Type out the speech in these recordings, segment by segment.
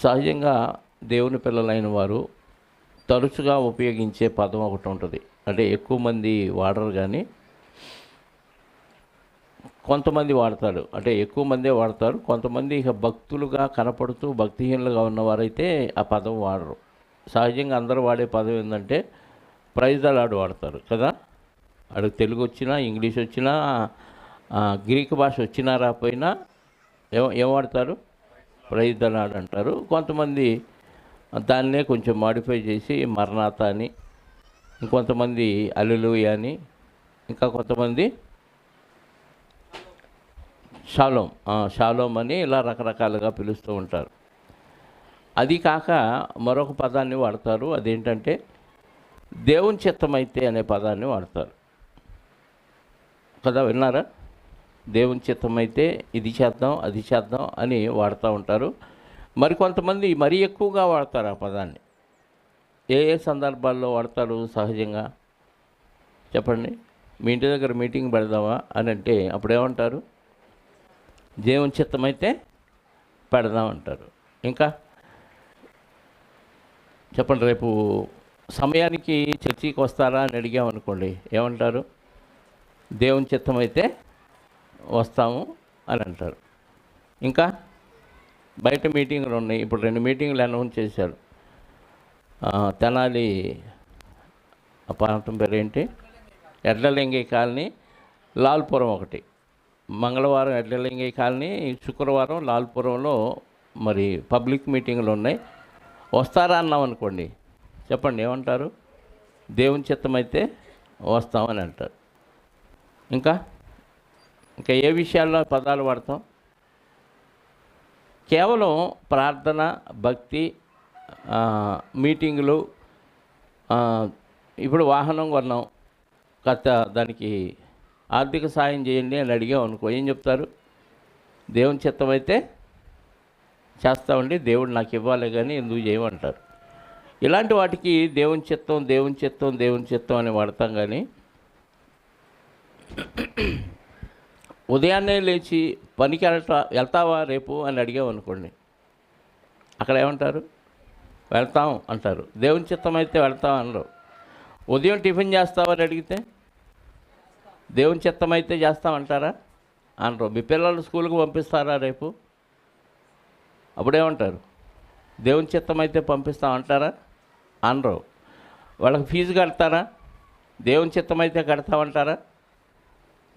సహజంగా దేవుని పిల్లలైన వారు తరచుగా ఉపయోగించే పదం ఒకటి ఉంటుంది. అంటే ఎక్కువ మంది వాడరు కానీ కొంతమంది వాడతారు. అంటే ఎక్కువ మందే వాడతారు. కొంతమంది ఇక భక్తులుగా కనపడుతూ భక్తిహీనులుగా ఉన్నవారైతే ఆ పదం వాడరు. సహజంగా అందరూ వాడే పదం ఏంటంటే ప్రైజ్ ద లార్డ్ వాడతారు కదా. అడుగు తెలుగు వచ్చినా, ఇంగ్లీష్ వచ్చినా, గ్రీక్ భాష వచ్చినా రాకపోయినా ఏం వాడతారు? ప్రైజ్ ద లార్డ్ అంటారు. కొంతమంది దాన్నే కొంచెం మాడిఫై చేసి మరణాత అని, ఇంకొంతమంది హల్లెలూయా అని, ఇంకా కొంతమంది షాలోమ్ అని ఇలా రకరకాలుగా పిలుస్తూ ఉంటారు. అది కాక మరొక పదాన్ని వాడతారు. అదేంటంటే దేవుని చిత్తమైతే అనే పదాన్ని వాడతారు కదా. విన్నారా? దేవుని చిత్తమైతే ఇది చేద్దాం, అది చేద్దాం అని వాడుతూ ఉంటారు. మరికొంతమంది మరీ ఎక్కువగా వాడతారు ఆ పదాన్ని. ఏ ఏ సందర్భాల్లో వాడతారు సహజంగా చెప్పండి? మీ ఇంటి దగ్గర మీటింగ్ పెడదామా అని అంటే అప్పుడేమంటారు? దేవుని చిత్తమైతే పెడదామంటారు. ఇంకా చెప్పండి, రేపు సమయానికి చర్చికి వస్తారా అని అడిగామనుకోండి, ఏమంటారు? దేవుని చిత్తమైతే వస్తాము అని అంటారు. ఇంకా బయట మీటింగులు ఉన్నాయి. ఇప్పుడు 2 మీటింగులు అనౌన్స్ చేశారు. తెనాలి ప్రాంతం పేరేంటి? ఎడ్లలింగయ్య కాలనీ, లాల్పురం ఒకటి. మంగళవారం ఎడ్లలింగయ్య కాలనీ, శుక్రవారం లాల్పురంలో మరి పబ్లిక్ మీటింగులు ఉన్నాయి. వస్తారా అన్నాం అనుకోండి, చెప్పండి ఏమంటారు? దేవుని చిత్తమైతే వస్తామని అంటారు. ఇంకా ఇంకా ఏ విషయాల్లో పదాలు వాడతాం? కేవలం ప్రార్థన, భక్తి, మీటింగులు. ఇప్పుడు వాహనం కొన్నాం, దానికి ఆర్థిక సాయం చేయండి అని అడిగాం అనుకో, ఏం చెప్తారు? దేవుని చిత్తమైతే చేస్తామండి, దేవుడు నాకు ఇవ్వాలి కానీ ఎందుకు చేయమంటారు. ఇలాంటి వాటికి దేవుని చిత్తం, దేవుని చిత్తం, దేవుని చిత్తం అని వాడతాం. కానీ ఉదయాన్నే లేచి పనికి వెళ్తావా రేపు అని అడిగాం అనుకోండి, అక్కడ ఏమంటారు? వెళ్తాం అంటారు. దేవుని చిత్తం అయితే వెళ్తాం అనరు. ఉదయం టిఫిన్ చేస్తావని అడిగితే దేవుని చిత్తం అయితే చేస్తామంటారా? అనరు. మీ పిల్లలు స్కూల్కి పంపిస్తారా రేపు? అప్పుడేమంటారు? దేవుని చిత్తం అయితే పంపిస్తామంటారా? అనరు. వాళ్ళకి ఫీజు కడతారా? దేవుని చిత్తం అయితే కడతామంటారా?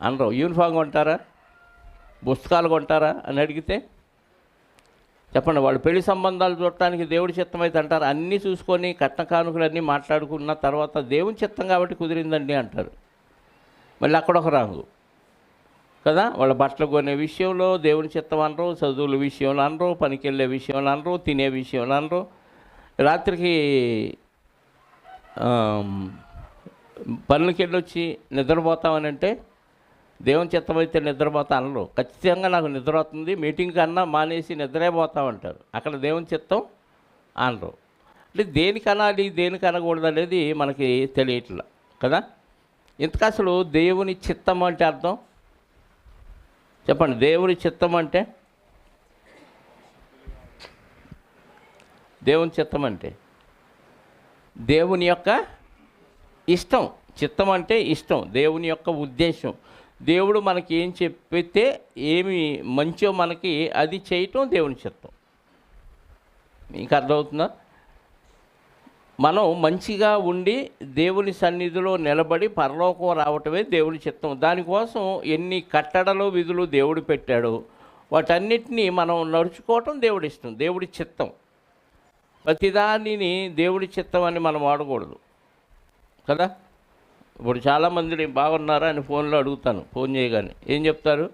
అనరు. యూనిఫామ్ కొంటారా, పుస్తకాలు కొంటారా అని అడిగితే చెప్పండి. వాళ్ళు పెళ్లి సంబంధాలు చూడటానికి దేవుడి చిత్తం అయితే అంటారు. అన్నీ చూసుకొని కట్న కానుకలన్నీ మాట్లాడుకున్న తర్వాత దేవుని చిత్తం కాబట్టి కుదిరిందండి అంటారు. మళ్ళీ అక్కడ ఒక రాంగు కదా. వాళ్ళ బట్టలు కొనే విషయంలో దేవుని చిత్తం అనరు, చదువుల విషయంలో అనరు, పనికి వెళ్ళే విషయంలో అనరు, తినే విషయంలో అనరు. రాత్రికి పనులకి వెళ్ళొచ్చి నిద్రపోతామని అంటే దేవుని చిత్తం అయితే నిద్రపోతా అనరు. ఖచ్చితంగా నాకు నిద్ర అవుతుంది, మీటింగ్ కన్నా మానేసి నిద్రే పోతామంటారు. అక్కడ దేవుని చిత్తం అనరు. అంటే దేనికి అనాలి, దేనికి అనకూడదు అనేది మనకి తెలియట్లా కదా. ఇంతకు అసలు దేవుని చిత్తం అంటే అర్థం చెప్పండి? దేవుని చిత్తం అంటే, దేవుని చిత్తం అంటే దేవుని యొక్క ఇష్టం. చిత్తం అంటే ఇష్టం, దేవుని యొక్క ఉద్దేశం. దేవుడు మనకి ఏం చెప్పితే ఏమి మంచో మనకి అది చేయటం దేవుని చిత్తం. మీకు అర్థమవుతుందా? మనం మంచిగా ఉండి దేవుని సన్నిధిలో నిలబడి పరలోకం రావటమే దేవుని చిత్తం. దానికోసం ఎన్ని కట్టడలు, విధులు దేవుడు పెట్టాడో వాటన్నిటినీ మనం నడుచుకోవటం దేవుడి ఇష్టం, దేవుడి చిత్తం. ప్రతిదానిని దేవుడి చిత్తం అని మనం వాడకూడదు కదా. ఇప్పుడు చాలామంది బాగున్నారా అని ఫోన్లో అడుగుతాను, ఫోన్ చేయగానే ఏం చెప్తారు?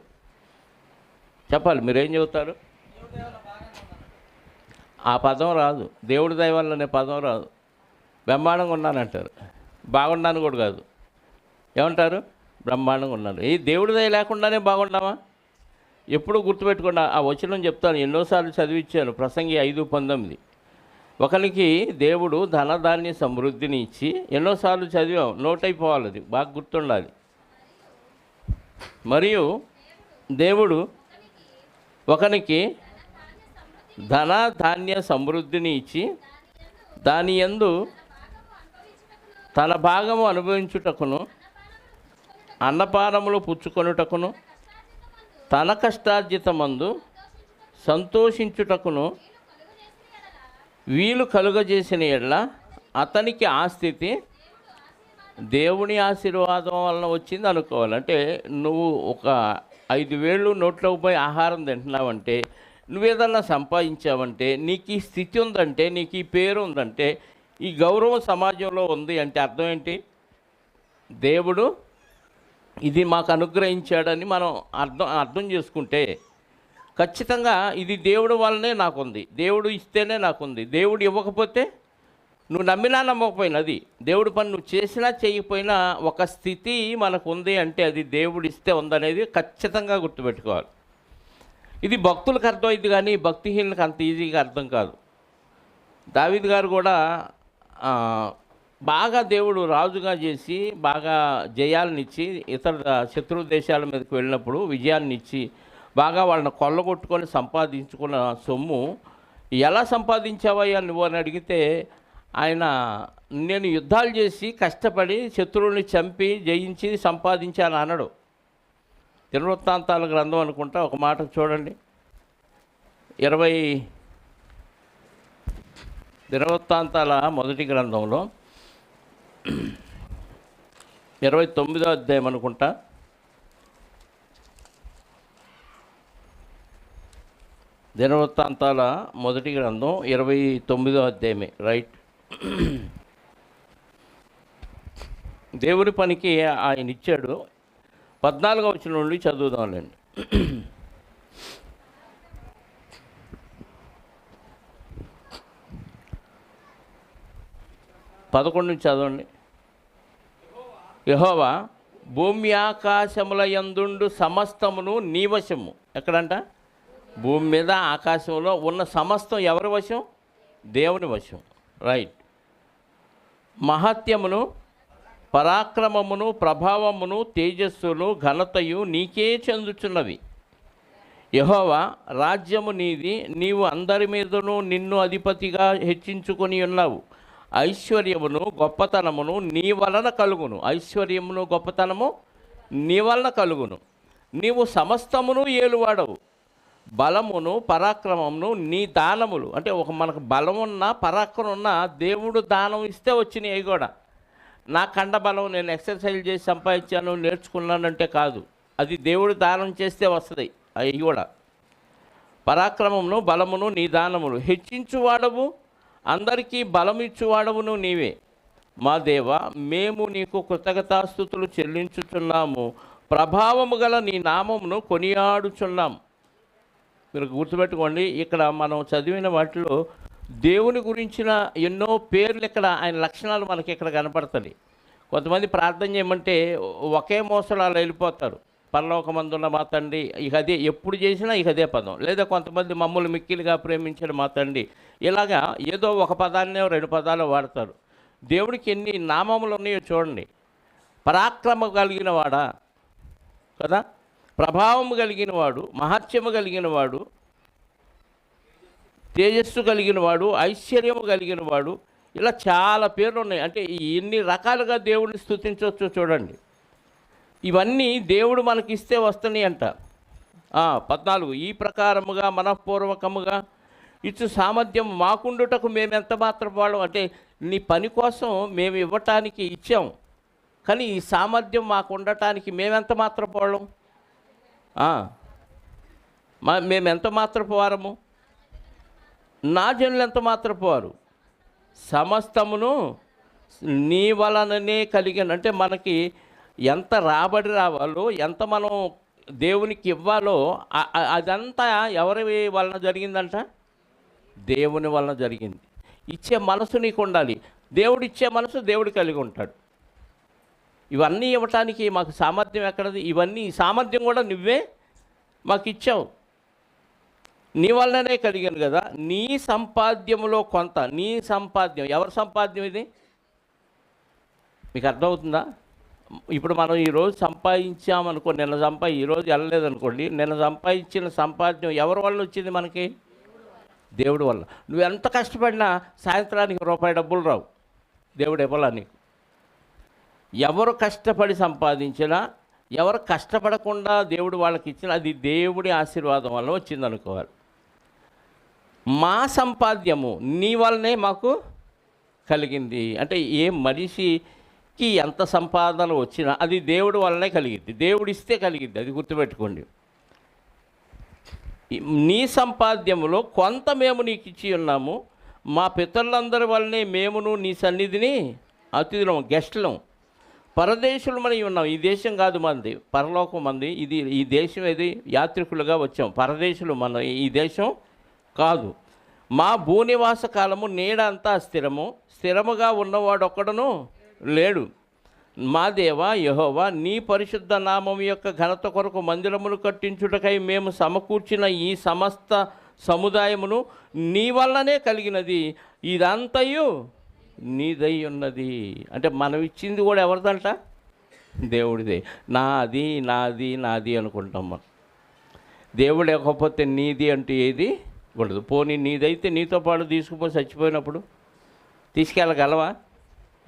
చెప్పాలి, మీరేం చెబుతారు? ఆ పదం రాదు. దేవుడి దయ వల్ల అనే పదం రాదు. బ్రహ్మాండంగా ఉన్నానంటారు. బాగున్నాను కూడా కాదు. ఏమంటారు? బ్రహ్మాండంగా ఉన్నాను. ఈ దేవుడి దయ లేకుండానే బాగున్నామా? ఎప్పుడు గుర్తుపెట్టుకోండి. ఆ వచనం చెప్తాను, ఎన్నోసార్లు చదివించాను. ప్రసంగి 5:19. ఒకరికి దేవుడు ధనధాన్య సమృద్ధిని ఇచ్చి, ఎన్నోసార్లు చదివాం, నోట్ అయిపోవాలి, అది బాగా గుర్తుండాలి. మరియు దేవుడు ఒకనికి ధన ధాన్య సమృద్ధిని ఇచ్చి దాని యందు తన భాగము అనుభవించుటకును అన్నపానములు పుచ్చుకొనుటకును తన కష్టార్జితమందు సంతోషించుటకును వీలు కలుగజేసిన ఎడల అతనికి ఆ స్థితి దేవుని ఆశీర్వాదం వలన వచ్చింది అనుకోవాలి. అంటే నువ్వు ఒక 5,000 నోట్లోకి పోయి ఆహారం తింటున్నావంటే, నువ్వేదన్నా సంపాదించావంటే, నీకు ఈ స్థితి ఉందంటే, నీకు ఈ పేరు ఉందంటే, ఈ గౌరవం సమాజంలో ఉంది అంటే అర్థం ఏంటి? దేవుడు ఇది మాకు అనుగ్రహించాడని మనం అర్థం చేసుకుంటే ఖచ్చితంగా ఇది దేవుడు వల్లనే నాకుంది, దేవుడు ఇస్తేనే నాకుంది. దేవుడు ఇవ్వకపోతే నువ్వు నమ్మినా నమ్మకపోయినా, అది దేవుడి పని నువ్వు చేసినా చేయకపోయినా ఒక స్థితి మనకు ఉంది అంటే అది దేవుడు ఇస్తే ఉందనేది ఖచ్చితంగా గుర్తుపెట్టుకోవాలి. ఇది భక్తులకు అర్థమైంది కానీ భక్తిహీనులకు అంత ఈజీగా అర్థం కాదు. దావీదు గారు కూడా బాగా దేవుడు రాజుగా చేసి బాగా జయాలనిచ్చి ఇతర శత్రు దేశాల మీదకి వెళ్ళినప్పుడు విజయాన్నిచ్చి బాగా వాళ్ళని కొల్లగొట్టుకొని సంపాదించుకున్న సొమ్ము ఎలా సంపాదించావయ్యా నువ్వు అని అడిగితే ఆయన నేను యుద్ధాలు చేసి కష్టపడి శత్రువుల్ని చంపి జయించి సంపాదించాను అనడు. దినవృత్తాంతాల గ్రంథం అనుకుంటా ఒక మాట చూడండి, దినవృత్తాంతాల మొదటి గ్రంథంలో 29వ అధ్యాయం అనుకుంటా, దినవృత్తాంతాల మొదటి గ్రంథం 29వ అధ్యాయమే రైట్. దేవుని పనికి ఆయన ఇచ్చాడు. 14వ వచనం నుండి చదువుదాంలేండి. 11 నుంచి చదవండి. యెహోవా భూమి ఆకాశముల యందుండు సమస్తమును నీ వశము. ఎక్కడంట? భూమి మీద ఆకాశంలో ఉన్న సమస్తం ఎవరి వశం? దేవుని వశం రైట్. మహత్యమును పరాక్రమమును ప్రభావమును తేజస్సును ఘనతయు నీకే చెందుచున్నవి. యెహోవా రాజ్యము నీది, నీవు అందరి మీదను నిన్ను అధిపతిగా హెచ్చించుకొని ఉన్నావు. ఐశ్వర్యమును గొప్పతనమును నీ వలన కలుగును. ఐశ్వర్యమును గొప్పతనము నీ వలన కలుగును. నీవు సమస్తమును ఏలువాడవు. బలమును పరాక్రమమును నీ దానములు. అంటే మనకు బలమున్న పరాక్రమం ఉన్న దేవుడు దానం ఇస్తే వచ్చినాయి కూడా. నా కండ బలం నేను ఎక్సర్సైజ్ చేసి సంపాదించాను నేర్చుకున్నానంటే కాదు, అది దేవుడు దానం చేస్తే వస్తుంది. అవి కూడా పరాక్రమమును బలమును నీ దానములు. హెచ్చించువాడవు, అందరికీ బలమిచ్చువాడవును నీవే. మా దేవ, మేము నీకు కృతజ్ఞతాస్తుతులు చెల్లించుచున్నాము. ప్రభావము గల నీ నామమును కొనియాడుచున్నాము. మీరు గుర్తుపెట్టుకోండి, ఇక్కడ మనం చదివిన వాటిలో దేవుని గురించిన ఎన్నో పేర్లు ఇక్కడ ఆయన లక్షణాలు మనకి ఇక్కడ కనపడుతుంది. కొంతమంది ప్రార్థన చేయమంటే ఒకే మోసలు అలా వెళ్ళిపోతారు. పరలోకమందున్న మా తండ్రి, ఇక అదే ఎప్పుడు చేసినా ఇక అదే పదం. లేదా కొంతమంది మమ్మల్ని మిక్కిలిగా ప్రేమించిన మా తండ్రి, ఇలాగా ఏదో ఒక పదాన్నే 2 పదాలు వాడతారు. దేవుడికి ఎన్ని నామములు ఉన్నాయో చూడండి. పరాక్రమ కలిగిన వాడా కదా, ప్రభావము కలిగిన వాడు, మహత్యము కలిగిన వాడు, తేజస్సు కలిగిన వాడు, ఐశ్వర్యము కలిగిన వాడు, ఇలా చాలా పేర్లు ఉన్నాయి. అంటే ఎన్ని రకాలుగా దేవుడిని స్తుతించవచ్చో చూడండి. ఇవన్నీ దేవుడు మనకిస్తే వస్తున్నాయి అంట. 14 ఈ ప్రకారముగా మనఃపూర్వకముగా ఇచ్చు సామర్థ్యం మాకుండుటకు మేము ఎంత మాత్రపాడం. అంటే నీ పని కోసం మేము ఇవ్వటానికి ఇచ్చాం, కానీ ఈ సామర్థ్యం మాకు ఉండటానికి మేమెంత మాత్రపోవడం, మేమెంత మాత్రపోవారము, నా జనులు ఎంత మాత్రపోవారు. సమస్తమును నీ వలననే కలిగిన. అంటే మనకి ఎంత రాబడి రావాలో, ఎంత మనం దేవునికి ఇవ్వాలో అదంతా ఎవరి వలన జరిగిందంట? దేవుని వలన జరిగింది. ఇచ్చే మనసు నీకు ఉండాలి. దేవుడు ఇచ్చే మనసు దేవుడు కలిగి ఉంటాడు. ఇవన్నీ ఇవ్వటానికి మాకు సామర్థ్యం ఎక్కడది? ఇవన్నీ సామర్థ్యం కూడా నువ్వే మాకు ఇచ్చావు, నీ వల్లనే కలిగాను కదా. నీ సంపాద్యములో కొంత, నీ సంపాద్యం. ఎవరి సంపాద్యం ఇది? మీకు అర్థమవుతుందా? ఇప్పుడు మనం ఈరోజు సంపాదించామనుకో, ఈరోజు వెళ్ళలేదనుకోండి, నిన్న సంపాదించిన సంపాద్యం ఎవరి వల్ల వచ్చింది మనకి? దేవుడి వల్ల. నువ్వు ఎంత కష్టపడినా సాయంత్రానికి రూపాయి డబ్బులు రావు, దేవుడు ఇవ్వాల నీకు. ఎవరు కష్టపడి సంపాదించినా, ఎవరు కష్టపడకుండా దేవుడు వాళ్ళకి ఇచ్చినా అది దేవుడి ఆశీర్వాదం వల్ల వచ్చింది అనుకోవాలి. మా సంపాద్యము నీ వల్లనే మాకు కలిగింది అంటే ఏ మనిషికి ఎంత సంపాదన వచ్చినా అది దేవుడి వల్లనే కలిగిద్ది, దేవుడు ఇస్తే కలిగిద్ది, అది గుర్తుపెట్టుకోండి. నీ సంపాద్యములో కొంత మేము నీకు ఇచ్చి ఉన్నాము, మా పితరులందరి వల్లనే మేమును నీ సన్నిధిని అతిథులం, గెస్టులం, పరదేశులమని ఉన్నాం. ఈ దేశం కాదు మనది, పరలోకం మంది. ఈ దేశం ఏది యాత్రికులుగా వచ్చాం, పరదేశులు మన ఈ దేశం కాదు. మా భూనివాస కాలము నీడంతా స్థిరముగా ఉన్నవాడొక్కడను లేడు. మా దేవా యెహోవా, నీ పరిశుద్ధ నామం యొక్క ఘనత కొరకు మందిరమును కట్టించుటకై మేము సమకూర్చిన ఈ సమస్త సముదాయమును నీ వల్లనే కలిగినది, ఇదంతయు నీదై ఉన్నది. అంటే మనం ఇచ్చింది కూడా ఎవరిదంట? దేవుడిదే. నాది నాది నాది అనుకుంటాం మనం. దేవుడు లేకపోతే నీది అంటూ ఏది ఉండదు. పోనీ నీదైతే నీతో పాటు తీసుకుపోయి చచ్చిపోయినప్పుడు తీసుకెళ్ళగలవా?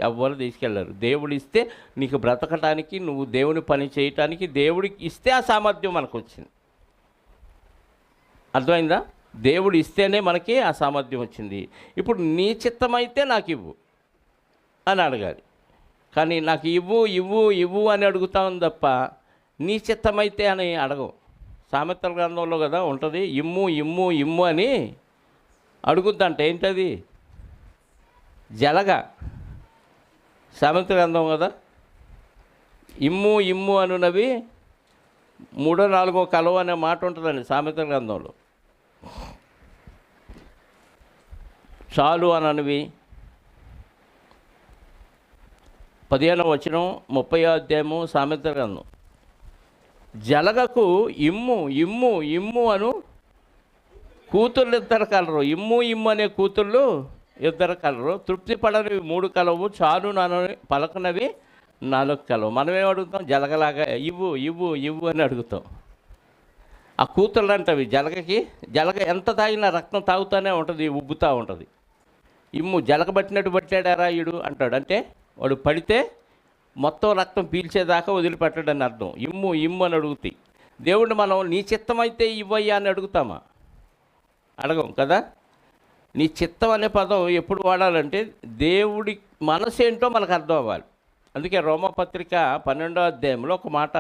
ఎవ్వరు తీసుకెళ్ళరు. దేవుడు ఇస్తే నీకు బ్రతకటానికి, నువ్వు దేవుని పని చేయటానికి దేవుడికి ఇస్తే ఆ సామర్థ్యం మనకు వచ్చింది. అర్థమైందా? దేవుడు ఇస్తేనే మనకి ఆ సామర్థ్యం వచ్చింది. ఇప్పుడు నీ చిత్తమైతే నాకు ఇవ్వు అని అడగాలి, కానీ నాకు ఇవ్వు ఇవ్వు ఇవ్వు అని అడుగుతాం తప్ప నీ చిత్తమైతే అని అడగవు. సామెతల గ్రంథంలో కదా ఉంటుంది, ఇమ్ము ఇమ్ము ఇమ్ము అని అడుగుద్దంట. ఏంటది? జలగ. సామెతల గ్రంథం కదా. ఇమ్ము ఇమ్ము అనునవి 3వ 4వ కలవ అనే మాట ఉంటుందండి సామెతల గ్రంథంలో. చాలు అననివి 15వ వచనం 30వ అధ్యాయము సామెతల గ్రంథం. జలగకు ఇమ్ము ఇమ్ము ఇమ్ము అను కూతుర్లు 2 కలరు. ఇమ్ము ఇమ్ము అనే కూతుళ్ళు 2 కలరు. తృప్తి పడనివి 3 కలవు, చాలు ననవి పలకనవి 4 కలవు. మనమేం అడుగుతాం? జలగలాగా ఇవ్వు ఇవ్వు ఇవ్వు అని అడుగుతాం. ఆ కూతుళ్ళు అంటవి జలగకి. జలగ ఎంత తాగినా రక్తం తాగుతూనే ఉంటుంది, ఉబ్బుతూ ఉంటుంది. ఇమ్ము జలగ పట్టినట్టు పట్టాడారా ఈడు అంటాడు. అంటే వాడు పడితే మొత్తం రక్తం పీల్చేదాకా వదిలిపెట్టడని అర్థం. ఇమ్ము ఇమ్ము అని అడుగుతాయి. దేవుడిని మనం నీ చిత్తమైతే ఇవ్వయ్యా అని అడుగుతామా? అడగం కదా. నీ చిత్తం అనే పదం ఎప్పుడు వాడాలంటే దేవుడి మనసు ఏంటో మనకు అర్థం అవ్వాలి. అందుకే రోమాపత్రిక 12వ అధ్యాయంలో ఒక మాట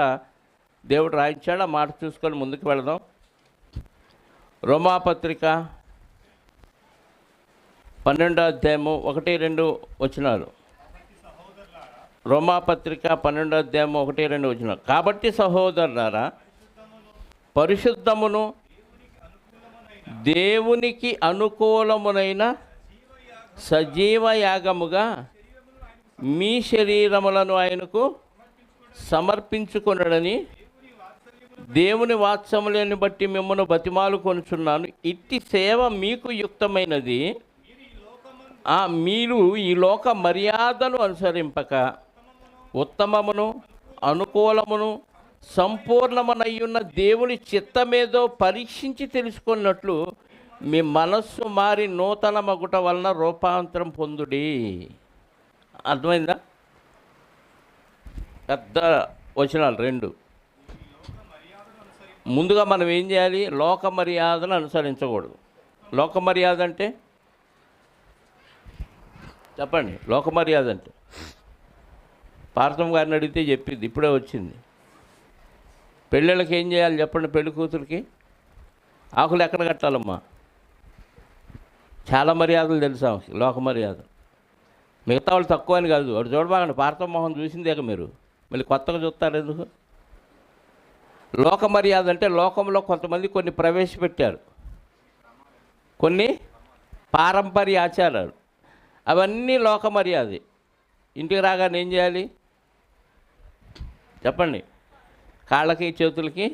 దేవుడు రాయించాడు. ఆ మాట చూసుకొని ముందుకు వెళదాం. రోమాపత్రిక 12వ అధ్యాయము 1-2 వచనాలు. రోమాపత్రిక 12వ అధ్యాయము 1-2 వచనాలు. కాబట్టి సహోదరులారా, పరిశుద్ధమును దేవునికి అనుకూలమునైన సజీవ యాగముగా మీ శరీరములను ఆయనకు సమర్పించుకొనడని దేవుని వాత్సల్యాన్ని బట్టి మిమ్మల్ని బతిమాలు కొనుచున్నాను. ఇట్టి సేవ మీకు యుక్తమైనది. మీరు ఈ లోక మర్యాదను అనుసరింపక ఉత్తమమును అనుకూలమును సంపూర్ణమనయ్యున్న దేవుని చిత్తమేదో పరీక్షించి తెలుసుకున్నట్లు మీ మనస్సు మారి నూతన మగుట వలన రూపాంతరం పొందుడి. అర్థమైందా? పెద్ద వచనాలు 2. ముందుగా మనం ఏం చేయాలి? లోక మర్యాదను అనుసరించకూడదు. లోక మర్యాద అంటే చెప్పండి. లోక మర్యాద అంటే పార్థం గారిని అడిగితే చెప్పింది, ఇప్పుడే వచ్చింది. పెళ్ళిళ్ళకి ఏం చేయాలి చెప్పండి? పెళ్లి కూతురికి ఆకులు ఎక్కడ కట్టాలమ్మా? చాలా మర్యాదలు తెలుసా? లోక మర్యాద. మిగతా వాళ్ళు తక్కువ అని కాదు. వాడు చూడబాగండి, పార్థం మోహన్ చూసిందే మీరు మళ్ళీ కొత్తగా చూస్తారు ఎందుకు? లోక మర్యాద అంటే లోకంలో కొంతమంది కొన్ని ప్రవేశపెట్టారు, కొన్ని పారంపర్య ఆచారాలు, అవన్నీ లోక మర్యాదే. ఇంటికి రాగానే ఏం చేయాలి చెప్పండి? కాళ్ళకి చేతులకి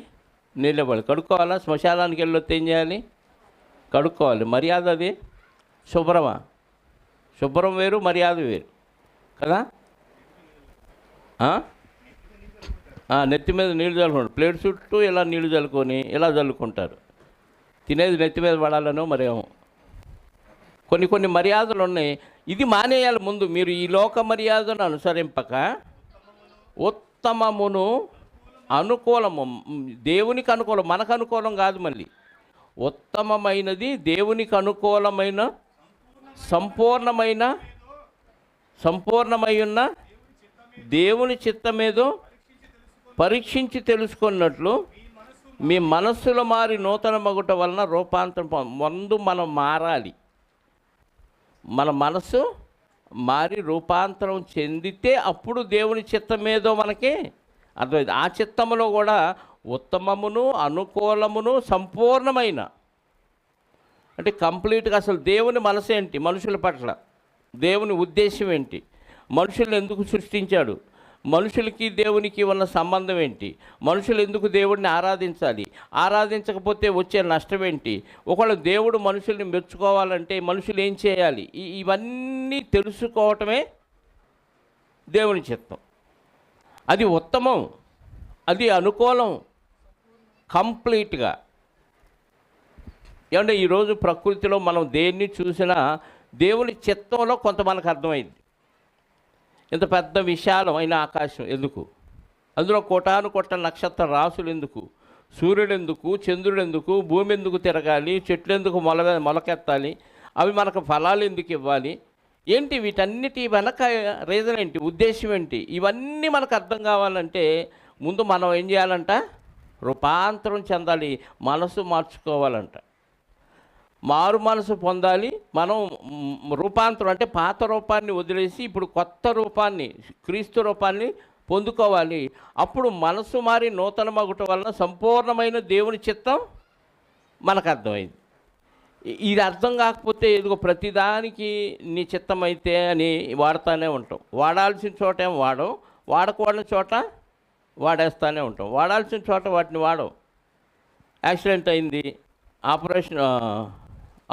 నీళ్ళు ఇవ్వాలి, కడుక్కోవాలా? శ్మశానానికి వెళ్ళొస్తే ఏం చేయాలి? కడుక్కోవాలి. మర్యాద అది. శుభ్రమా? శుభ్రం వేరు, మర్యాద వేరు కదా. నెత్తి మీద నీళ్ళు చల్లుకుంటారు. ప్లేట్ చుట్టూ ఇలా నీళ్లు చల్లుకొని ఇలా చల్లుకుంటారు. తినేది నెత్తి మీద పడాలనో మరేమో కొన్ని మర్యాదలు ఉన్నాయి. ఇది మానేయాలి ముందు. మీరు ఈ లోక మర్యాదను అనుసరింపక ఉత్తమమును అనుకూలము, దేవునికి అనుకూలం, మనకు అనుకూలం కాదు, మళ్ళీ ఉత్తమమైనది, దేవునికి అనుకూలమైన, సంపూర్ణమై ఉన్న దేవుని చిత్తమేదో పరీక్షించి తెలుసుకున్నట్లు మీ మనస్సులో మారి నూతన మగుట వలన రూపాంతరం. ముందు మనం మారాలి. మన మనసు మారి రూపాంతరం చెందితే అప్పుడు దేవుని చిత్తమేదో మనకి అర్థమైంది. ఆ చిత్తములో కూడా ఉత్తమమును అనుకూలమును సంపూర్ణమైన, అంటే కంప్లీట్గా అసలు దేవుని మనసు ఏంటి, మనుషుల పట్ల దేవుని ఉద్దేశం ఏంటి, మనుషులను ఎందుకు సృష్టించాడు, మనుషులకి దేవునికి ఉన్న సంబంధం ఏంటి, మనుషులు ఎందుకు దేవుడిని ఆరాధించాలి, ఆరాధించకపోతే వచ్చే నష్టం ఏంటి, ఒకవేళ దేవుడు మనుషుల్ని మెచ్చుకోవాలంటే మనుషులు ఏం చేయాలి, ఇవన్నీ తెలుసుకోవటమే దేవుని చిత్తం. అది ఉత్తమం, అది అనుకూలం, కంప్లీట్గా. ఏమంటే ఈరోజు ప్రకృతిలో మనం దేన్ని చూసినా దేవుని చిత్తంలో కొంత మనకు అర్థమైంది. ఇంత పెద్ద విశాలమైన ఆకాశం ఎందుకు, అందులో కోటాను కోట్ల నక్షత్ర రాసులు ఎందుకు, సూర్యుడు ఎందుకు, చంద్రుడు ఎందుకు, భూమి ఎందుకు తిరగాలి, చెట్లు ఎందుకు మొలకెత్తాలి, అవి మనకు ఫలాలు ఎందుకు ఇవ్వాలి, ఏంటి వీటన్నిటి వెనక రీజన్ ఏంటి, ఉద్దేశం ఏంటి, ఇవన్నీ మనకు అర్థం కావాలంటే ముందు మనం ఏం చేయాలంట, రూపాంతరం చెందాలి, మనసు మార్చుకోవాలంట, మారు మనసు పొందాలి. మనం రూపాంతరం అంటే పాత రూపాన్ని వదిలేసి ఇప్పుడు కొత్త రూపాన్ని, క్రీస్తు రూపాన్ని పొందుకోవాలి. అప్పుడు మనసు మారి నూతన మగుట వలన సంపూర్ణమైన దేవుని చిత్తం మనకు అర్థమైంది. ఇది అర్థం కాకపోతే ఇదిగో ప్రతిదానికి నీ చిత్తం అయితే అని వాడుతూనే ఉంటాం. వాడాల్సిన చోట ఏం వాడం, వాడకూడని చోట వాడేస్తూనే ఉంటాం. వాడాల్సిన చోట వాటిని వాడం. యాక్సిడెంట్ అయింది, ఆపరేషన్,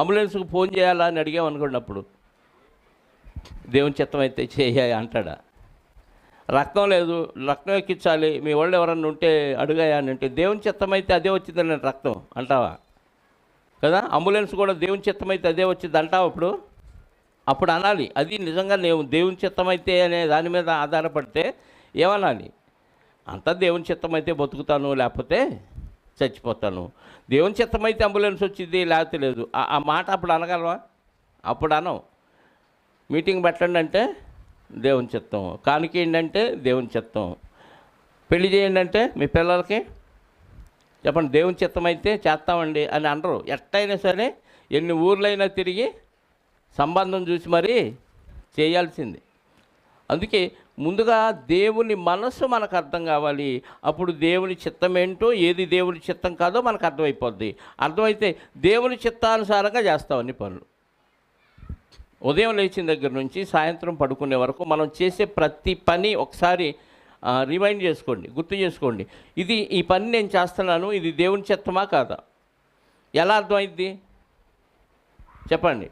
అంబులెన్స్కి ఫోన్ చేయాలా అని అడిగామనుకున్నప్పుడు దేవుని చిత్తం అయితే చేయాలి అంటాడా? రక్తం లేదు, రక్తం ఎక్కించాలి, మీ వాళ్ళు ఎవరన్నా ఉంటే అడుగాయా అని అంటే దేవుని చిత్తం అయితే అదే వచ్చిందని రక్తం అంటావా కదా? అంబులెన్స్ కూడా దేవుని చిత్తం అయితే అదే వచ్చింది అంటావా? అప్పుడు అనాలి. అది నిజంగా నేను దేవుని చిత్తం అయితే అనే దాని మీద ఆధారపడితే ఏమనాలి? అంతా దేవుని చిత్తం అయితే బతుకుతాను, లేకపోతే చచ్చిపోతాను. దేవుని చిత్తం అయితే అంబులెన్స్ వచ్చింది, లేకపోతే లేదు. ఆ మాట అప్పుడు అనగలవా? అప్పుడు అనం. మీటింగ్ పెట్టండి అంటే దేవుని చిత్తం, కానుక ఏంటంటే దేవుని చిత్తం, పెళ్లి చేయండి అంటే మీ పిల్లలకి చెప్పండి దేవుని చిత్తం అయితే చేస్తామండి అని అనరు. ఎట్టయినా సరే ఎన్ని ఊర్లైనా తిరిగి సంబంధం చూసి మరీ చేయాల్సింది. అందుకే ముందుగా దేవుని మనసు మనకు అర్థం కావాలి. అప్పుడు దేవుని చిత్తం ఏంటో, ఏది దేవుని చిత్తం కాదో మనకు అర్థమైపోద్ది. అర్థమైతే దేవుని చిత్తానుసారంగా చేస్తాం అన్ని పనులు. ఉదయం లేచిన దగ్గర నుంచి సాయంత్రం పడుకునే వరకు మనం చేసే ప్రతి పని ఒకసారి రిమైండ్ చేసుకోండి, గుర్తు చేసుకోండి. ఈ పని నేను చేస్తున్నాను, ఇది దేవుని చిత్తమా కాదా? ఎలా అర్థమైంది చెప్పండి?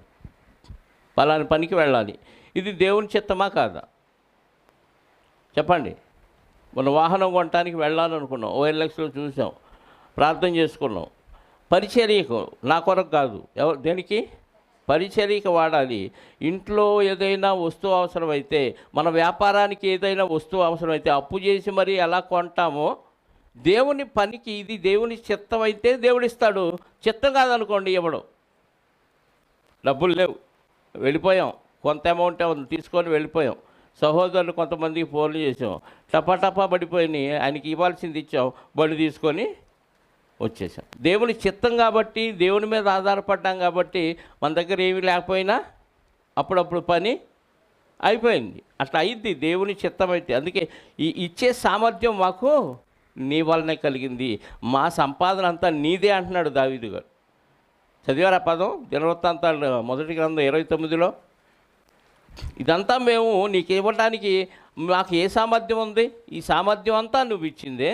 పలాని పనికి వెళ్ళాలి, ఇది దేవుని చిత్తమా కాదా చెప్పండి? మన వాహనం కొనడానికి వెళ్ళాలనుకున్నాం, OLXలో చూసాం, ప్రార్థన చేసుకున్నాం. పరిచర్యకు, నా కొరకు కాదు, దేనికి? పరిచర్యకు వాడాలి. ఇంట్లో ఏదైనా వస్తువు అవసరమైతే, మన వ్యాపారానికి ఏదైనా వస్తువు అవసరమైతే అప్పు చేసి మరీ ఎలా కొంటామో, దేవుని పనికి ఇది దేవుని చిత్తం అయితే దేవుడిస్తాడు. చిత్తం కాదనుకోండి ఇవ్వడం. డబ్బులు లేవు, వెళ్ళిపోయాం, కొంత అమౌంట్ తీసుకొని వెళ్ళిపోయాం. సహోదరులు కొంతమందికి ఫోన్లు చేసాం, టపా పడిపోయినాయి, ఆయనకి ఇవ్వాల్సింది ఇచ్చాం, బండి తీసుకొని వచ్చేసాం. దేవుని చిత్తం కాబట్టి, దేవుని మీద ఆధారపడ్డాం కాబట్టి మన దగ్గర ఏమీ లేకపోయినా అప్పుడప్పుడు పని అయిపోయింది. అట్లా అయింది దేవుని చిత్తం అయితే. అందుకే ఇచ్చే సామర్థ్యం మాకు నీ వల్లనే కలిగింది, మా సంపాదన అంతా నీదే అంటున్నాడు దావీదు గారు. చదివారు ఆ పదం దినవృత్తాంతాలు 1 గ్రంథం 29లో. ఇదంతా మేము నీకు ఇవ్వడానికి మాకు ఏ సామర్థ్యం ఉంది? ఈ సామర్థ్యం అంతా నువ్వు ఇచ్చిందే.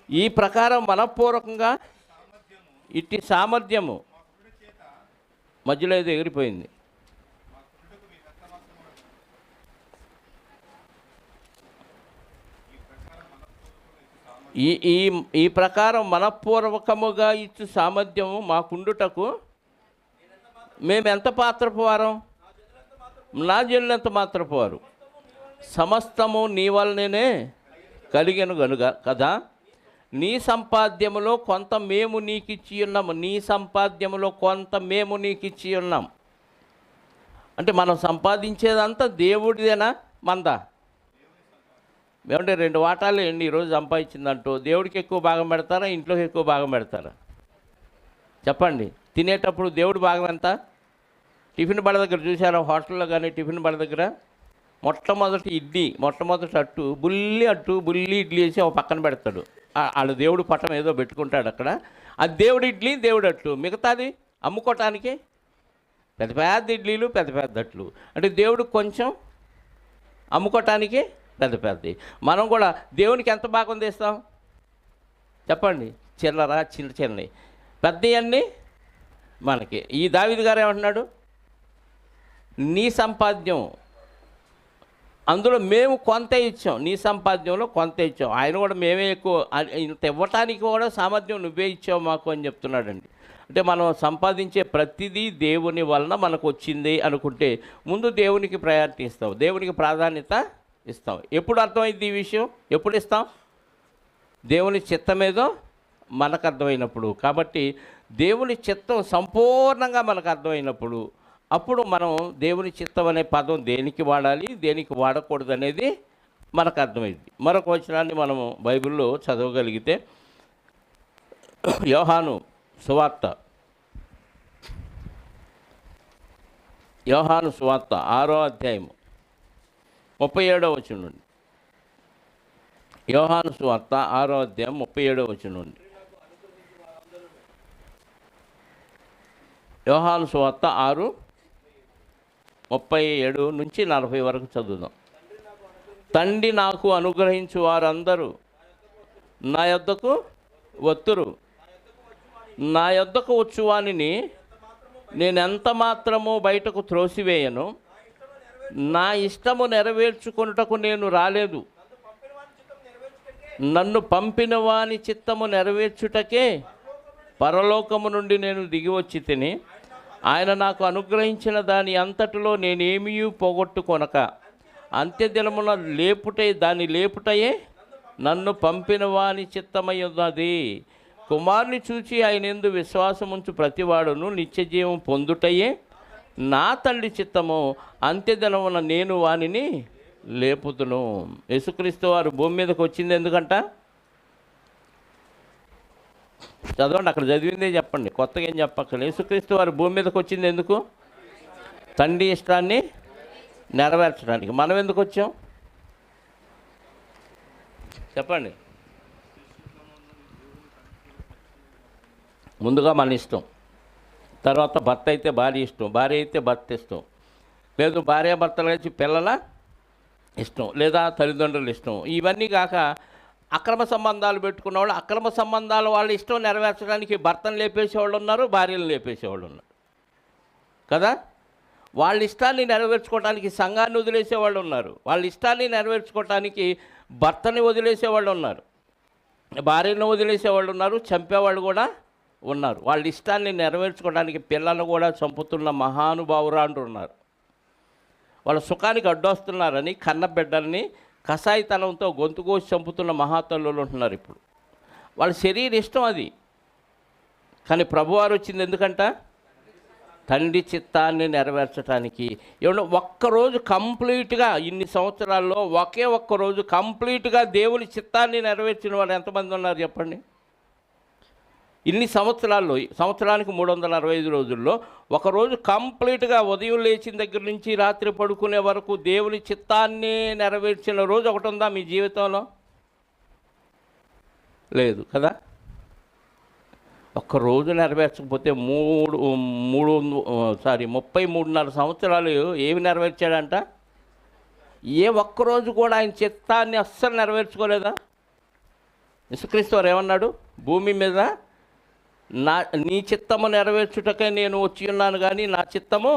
ఈ ప్రకారం మనపూర్వకంగా ఇట్టి సామర్థ్యము మధ్యలో ఏదో ఎగిరిపోయింది. ఈ ప్రకారం మనపూర్వకముగా ఇచ్చు సామర్థ్యము మాకుండుటకు మేము ఎంత పాత్రపు వారం? నా జనులు ఎంత మాత్రపు వారు? సమస్తము నీ వలననే కలిగెను గనుక కదా, నీ సంపాద్యములో కొంత మేము నీకు ఇచ్చి ఉన్నాము. నీ సంపాద్యములో కొంత మేము నీకు ఇచ్చి ఉన్నాం. అంటే మనం సంపాదించేదంతా దేవుడిదేనా మందా? ఏమంటే 2 వాటాలు ఏంటి ఈరోజు సంపాదించిందంటూ దేవుడికి ఎక్కువ భాగం పెడతారా, ఇంట్లోకి ఎక్కువ భాగం పెడతారా? చెప్పండి. తినేటప్పుడు దేవుడి భాగం ఎంత? టిఫిన్ బడ దగ్గర చూసారా, హోటల్లో కానీ టిఫిన్ బడ దగ్గర మొట్టమొదటి అట్టు బుల్లి ఇడ్లీ వేసి ఒక పక్కన పెడతాడు. వాళ్ళ దేవుడు పట్టం ఏదో పెట్టుకుంటాడు అక్కడ. అది దేవుడి ఇడ్లీ, దేవుడు అట్లు. మిగతాది అమ్ముకోవటానికి పెద్ద పెద్ద ఇడ్లీలు, పెద్ద పెద్ద అట్లు. అంటే దేవుడు కొంచెం, అమ్ముకోవటానికి పెద్ద పెద్దవి. మనం కూడా దేవునికి ఎంత భాగం తీస్తాం చెప్పండి? చిల్లర చిన్నవి, పెద్దవన్నీ మనకి. ఈ దావీదు గారు ఏమంటున్నాడు? నీ సంపాద్యం అందులో మేము కొంత ఇచ్చాం, నీ సంపాద్యంలో కొంత ఇచ్చాం. ఆయన కూడా మేమే ఎక్కువ, ఇంత ఇవ్వటానికి కూడా సామర్థ్యం నువ్వే ఇచ్చావు మాకు అని చెప్తున్నాడండి. అంటే మనం సంపాదించే ప్రతిదీ దేవుని వలన మనకు వచ్చింది అనుకుంటే ముందు దేవునికి ప్రయారిటీ ఇస్తాం, దేవునికి ప్రాధాన్యత ఇస్తాం. ఎప్పుడు అర్థమైంది ఈ విషయం? ఎప్పుడు ఇస్తాం? దేవుని చిత్తమేదో మనకు అర్థమైనప్పుడు. కాబట్టి దేవుని చిత్తం సంపూర్ణంగా మనకు అర్థమైనప్పుడు అప్పుడు మనం దేవుని చిత్తం అనే పదం దేనికి వాడాలి, దేనికి వాడకూడదు అనేది మనకు అర్థమైంది. మరొక వచనాన్ని మనము బైబిల్లో చదవగలిగితే యోహాను సువార్త 6వ అధ్యాయము 37వ వచనం నుండి. యోహాను సువార్త 6వ అధ్యాయం 37వ వచనం నుండి. యోహాను సువార్త 6:37 నుంచి 40 వరకు చదువుదాం. తండ్రి నాకు అనుగ్రహించు వారందరూ నా యొద్దకు వత్తురు, నా యొద్దకు వచ్చువానిని నేనెంత మాత్రమో బయటకు త్రోసివేయను. నా ఇష్టము నెరవేర్చుకొనుటకు నేను రాలేదు, నన్ను పంపిన వాని చిత్తము నెరవేర్చుటకే పరలోకము నుండి నేను దిగి వచ్చి తిని, ఆయన నాకు అనుగ్రహించిన దాని అంతటిలో నేనేమీ పోగొట్టుకొనక అంత్యదినమున దాని లేపుటయే నన్ను పంపిన వాని చిత్తమై ఉన్నది. కుమారుని చూచి ఆయన యందు విశ్వాసముంచు ప్రతివాడును నిత్యజీవం పొందుటయే నా తండ్రి చిత్తము. అంత్యదినమున నేను వానిని లేపుతును. యేసుక్రీస్తు వారు భూమి మీదకి వచ్చింది ఎందుకంట? చదవండి, అక్కడ చదివిందే చెప్పండి, కొత్తగా ఏం చెప్పక్కర్లేదు. యేసుక్రీస్తు వారు భూమి మీదకి వచ్చింది ఎందుకు? తండ్రి ఇష్టాన్ని నెరవేర్చడానికి. మనం ఎందుకు వచ్చాం చెప్పండి? ముందుగా మన ఇష్టం, తర్వాత భర్త అయితే భార్య ఇష్టం, భార్య అయితే భర్త ఇష్టం, లేదు భార్యాభర్తలు కలిసి పిల్లల ఇష్టం, లేదా తల్లిదండ్రుల ఇష్టం. ఇవన్నీ కాక అక్రమ సంబంధాలు పెట్టుకున్న వాళ్ళు, అక్రమ సంబంధాలు వాళ్ళ ఇష్టం నెరవేర్చడానికి భర్తను లేపేసేవాళ్ళు ఉన్నారు, భార్యను లేపేసేవాళ్ళు ఉన్నారు కదా. వాళ్ళ ఇష్టాన్ని నెరవేర్చుకోవడానికి సంఘాన్ని వదిలేసేవాళ్ళు ఉన్నారు, వాళ్ళ ఇష్టాన్ని నెరవేర్చుకోవడానికి భర్తని వదిలేసేవాళ్ళు ఉన్నారు, భార్యను వదిలేసేవాళ్ళు ఉన్నారు, చంపేవాళ్ళు కూడా ఉన్నారు. వాళ్ళ ఇష్టాన్ని నెరవేర్చుకోవడానికి పిల్లలను కూడా చంపుతున్న మహానుభావురాండ్రు ఉన్నారు. వాళ్ళ సుఖానికి అడ్డొస్తున్నారని కన్న బిడ్డల్ని కసాయితనంతో గొంతు కోసి చంపుతున్న మహాతల్లులు ఉంటున్నారు. ఇప్పుడు వాళ్ళ శరీర ఇష్టం అది. కానీ ప్రభువారు వచ్చింది ఎందుకంట? తండ్రి చిత్తాన్ని నెరవేర్చడానికి. ఏమన్నా ఒక్కరోజు కంప్లీట్గా, ఇన్ని సంవత్సరాల్లో ఒకే ఒక్కరోజు కంప్లీట్గా దేవుని చిత్తాన్ని నెరవేర్చిన వాళ్ళు ఎంతమంది ఉన్నారు చెప్పండి? ఇన్ని సంవత్సరాల్లో, సంవత్సరానికి 365 రోజుల్లో ఒకరోజు కంప్లీట్గా ఉదయం లేచిన దగ్గర నుంచి రాత్రి పడుకునే వరకు దేవుని చిత్తాన్ని నెరవేర్చిన రోజు ఒకటి ఉందా మీ జీవితంలో? లేదు కదా. ఒక్కరోజు నెరవేర్చకపోతే 33.5 సంవత్సరాలు ఏమి నెరవేర్చాడంట? ఏ ఒక్కరోజు కూడా ఆయన చిత్తాన్ని అస్సలు నెరవేర్చుకోలేదా? యేసుక్రీస్తు వారు ఏమన్నాడు? భూమి మీద నీ చిత్తము నెరవేర్చుటకే నేను వచ్చి ఉన్నాను కానీ నా చిత్తము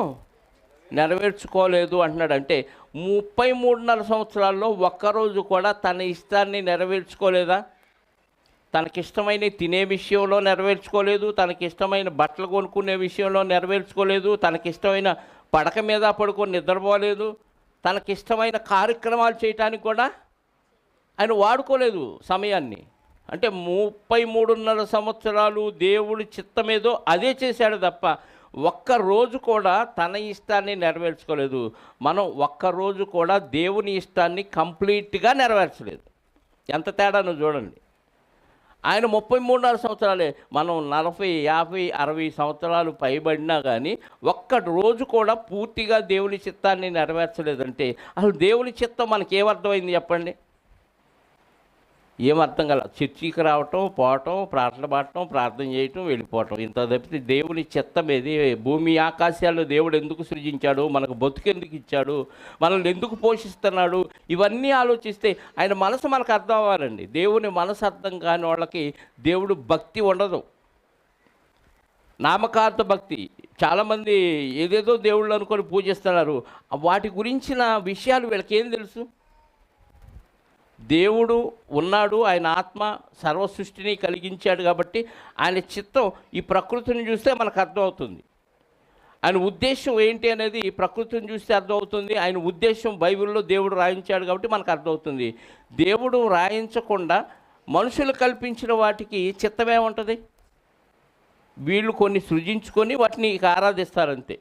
నెరవేర్చుకోలేదు అంటున్నాడు. అంటే 33.5 సంవత్సరాల్లో ఒక్కరోజు కూడా తన ఇష్టాన్ని నెరవేర్చుకోలేదా? తనకిష్టమైన తినే విషయంలో నెరవేర్చుకోలేదు, తనకిష్టమైన బట్టలు కొనుక్కునే విషయంలో నెరవేర్చుకోలేదు, తనకిష్టమైన పడక మీద పడుకొని నిద్రపోలేదు, తనకిష్టమైన కార్యక్రమాలు చేయటానికి కూడా ఆయన వాడుకోలేదు సమయాన్ని. అంటే 33.5 సంవత్సరాలు దేవుడి చిత్తమేదో అదే చేశాడు తప్ప ఒక్కరోజు కూడా తన ఇష్టాన్ని నెరవేర్చుకోలేదు. మనం ఒక్కరోజు కూడా దేవుని ఇష్టాన్ని కంప్లీట్గా నెరవేర్చలేదు. ఎంత తేడానో చూడండి. ఆయన 33.5 సంవత్సరాలే, మనం 40, 50, 60 సంవత్సరాలు పైబడినా కానీ ఒక్క రోజు కూడా పూర్తిగా దేవుని చిత్తాన్ని నెరవేర్చలేదంటే అసలు దేవుని చిత్తం మనకి ఏమర్థమైంది చెప్పండి? ఏమర్థం కల చర్చికి రావటం, పోవటం, ప్రార్థన పాడటం, ప్రార్థన చేయటం, వెళ్ళిపోవటం, ఇంత తప్పితే దేవుని చిత్తం ఏది? భూమి ఆకాశాల్లో దేవుడు ఎందుకు సృజించాడు, మనకు బతుకెందుకు ఇచ్చాడు, మనల్ని ఎందుకు పోషిస్తున్నాడు, ఇవన్నీ ఆలోచిస్తే ఆయన మనసు మనకు అర్థం అవ్వాలండి. దేవుని మనసు అర్థం కాని వాళ్ళకి దేవుడు భక్తి ఉండదు, నామకార్థ భక్తి. చాలామంది ఏదేదో దేవుళ్ళు అనుకొని పూజిస్తున్నారు, వాటి గురించిన విషయాలు వీళ్ళకి ఏం తెలుసు? దేవుడు ఉన్నాడు, ఆయన ఆత్మ సర్వ సృష్టిని కలిగించాడు కాబట్టి ఆయన చిత్తం ఈ ప్రకృతిని చూస్తే మనకు అర్థమవుతుంది. ఆయన ఉద్దేశం ఏంటి అనేది ప్రకృతిని చూస్తే అర్థమవుతుంది. ఆయన ఉద్దేశం బైబిల్లో దేవుడు రాయించాడు కాబట్టి మనకు అర్థమవుతుంది. దేవుడు రాయించకుండా మనుషులు కల్పించిన వాటికి చిత్తమేముంటుంది? వీళ్ళు కొన్ని సృజించుకొని వాటిని ఆరాధిస్తారంతే.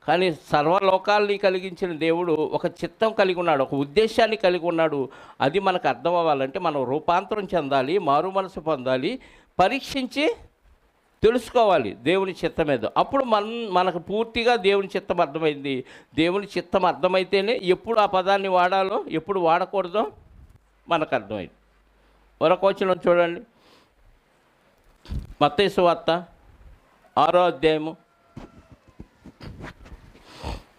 కానీ సర్వలోకాల్ని కలిగించిన దేవుడు ఒక చిత్తం కలిగి ఉన్నాడు, ఒక ఉద్దేశాన్ని కలిగి ఉన్నాడు. అది మనకు అర్థం అవ్వాలంటే మనం రూపాంతరం చెందాలి, మారు మనసు పొందాలి, పరీక్షించి తెలుసుకోవాలి దేవుని చిత్తం ఏదో. అప్పుడు మనకు పూర్తిగా దేవుని చిత్తం అర్థమైంది. దేవుని చిత్తం అర్థమైతేనే ఎప్పుడు ఆ పదాన్ని వాడాలో, ఎప్పుడు వాడకూడదో మనకు అర్థమైంది. మరొక వచనం చూడండి, మత్తయి సువార్త 6వ అధ్యాయము.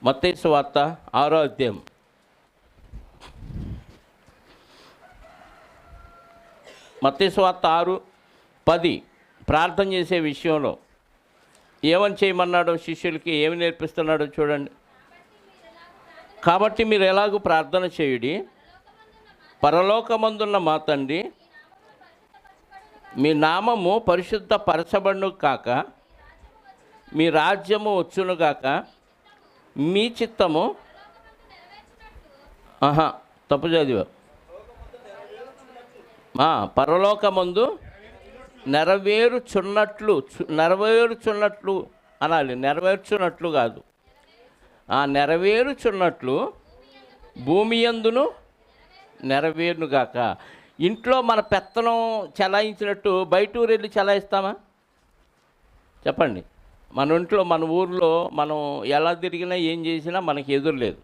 మత్తయి సువార్త 6వ అధ్యాయం. మత్తయి సువార్త 6:10 ప్రార్థన చేసే విషయంలో ఏమని చేయమన్నాడో, శిష్యులకి ఏమి నేర్పిస్తున్నాడో చూడండి. కాబట్టి మీరు ఎలాగూ ప్రార్థన చేయుడి, పరలోకమందున్న మా తండ్రి, మీ నామము పరిశుద్ధ పరచబడును కాక, మీ రాజ్యము వచ్చును గాక, మీ చిత్తము తప్పు చదివా, పరలోకమందు నెరవేరుచున్నట్లు అనాలి, నెరవేర్చున్నట్లు కాదు, నెరవేరుచున్నట్లు భూమి యందును నెరవేరునుగాక. ఇంట్లో మన పెత్తనం చలాయించినట్టు బయట ఊరు వెళ్ళి చలాయిస్తామా చెప్పండి? మన ఇంట్లో, మన ఊర్లో మనం ఎలా తిరిగినా ఏం చేసినా మనకి ఎదురు లేదు.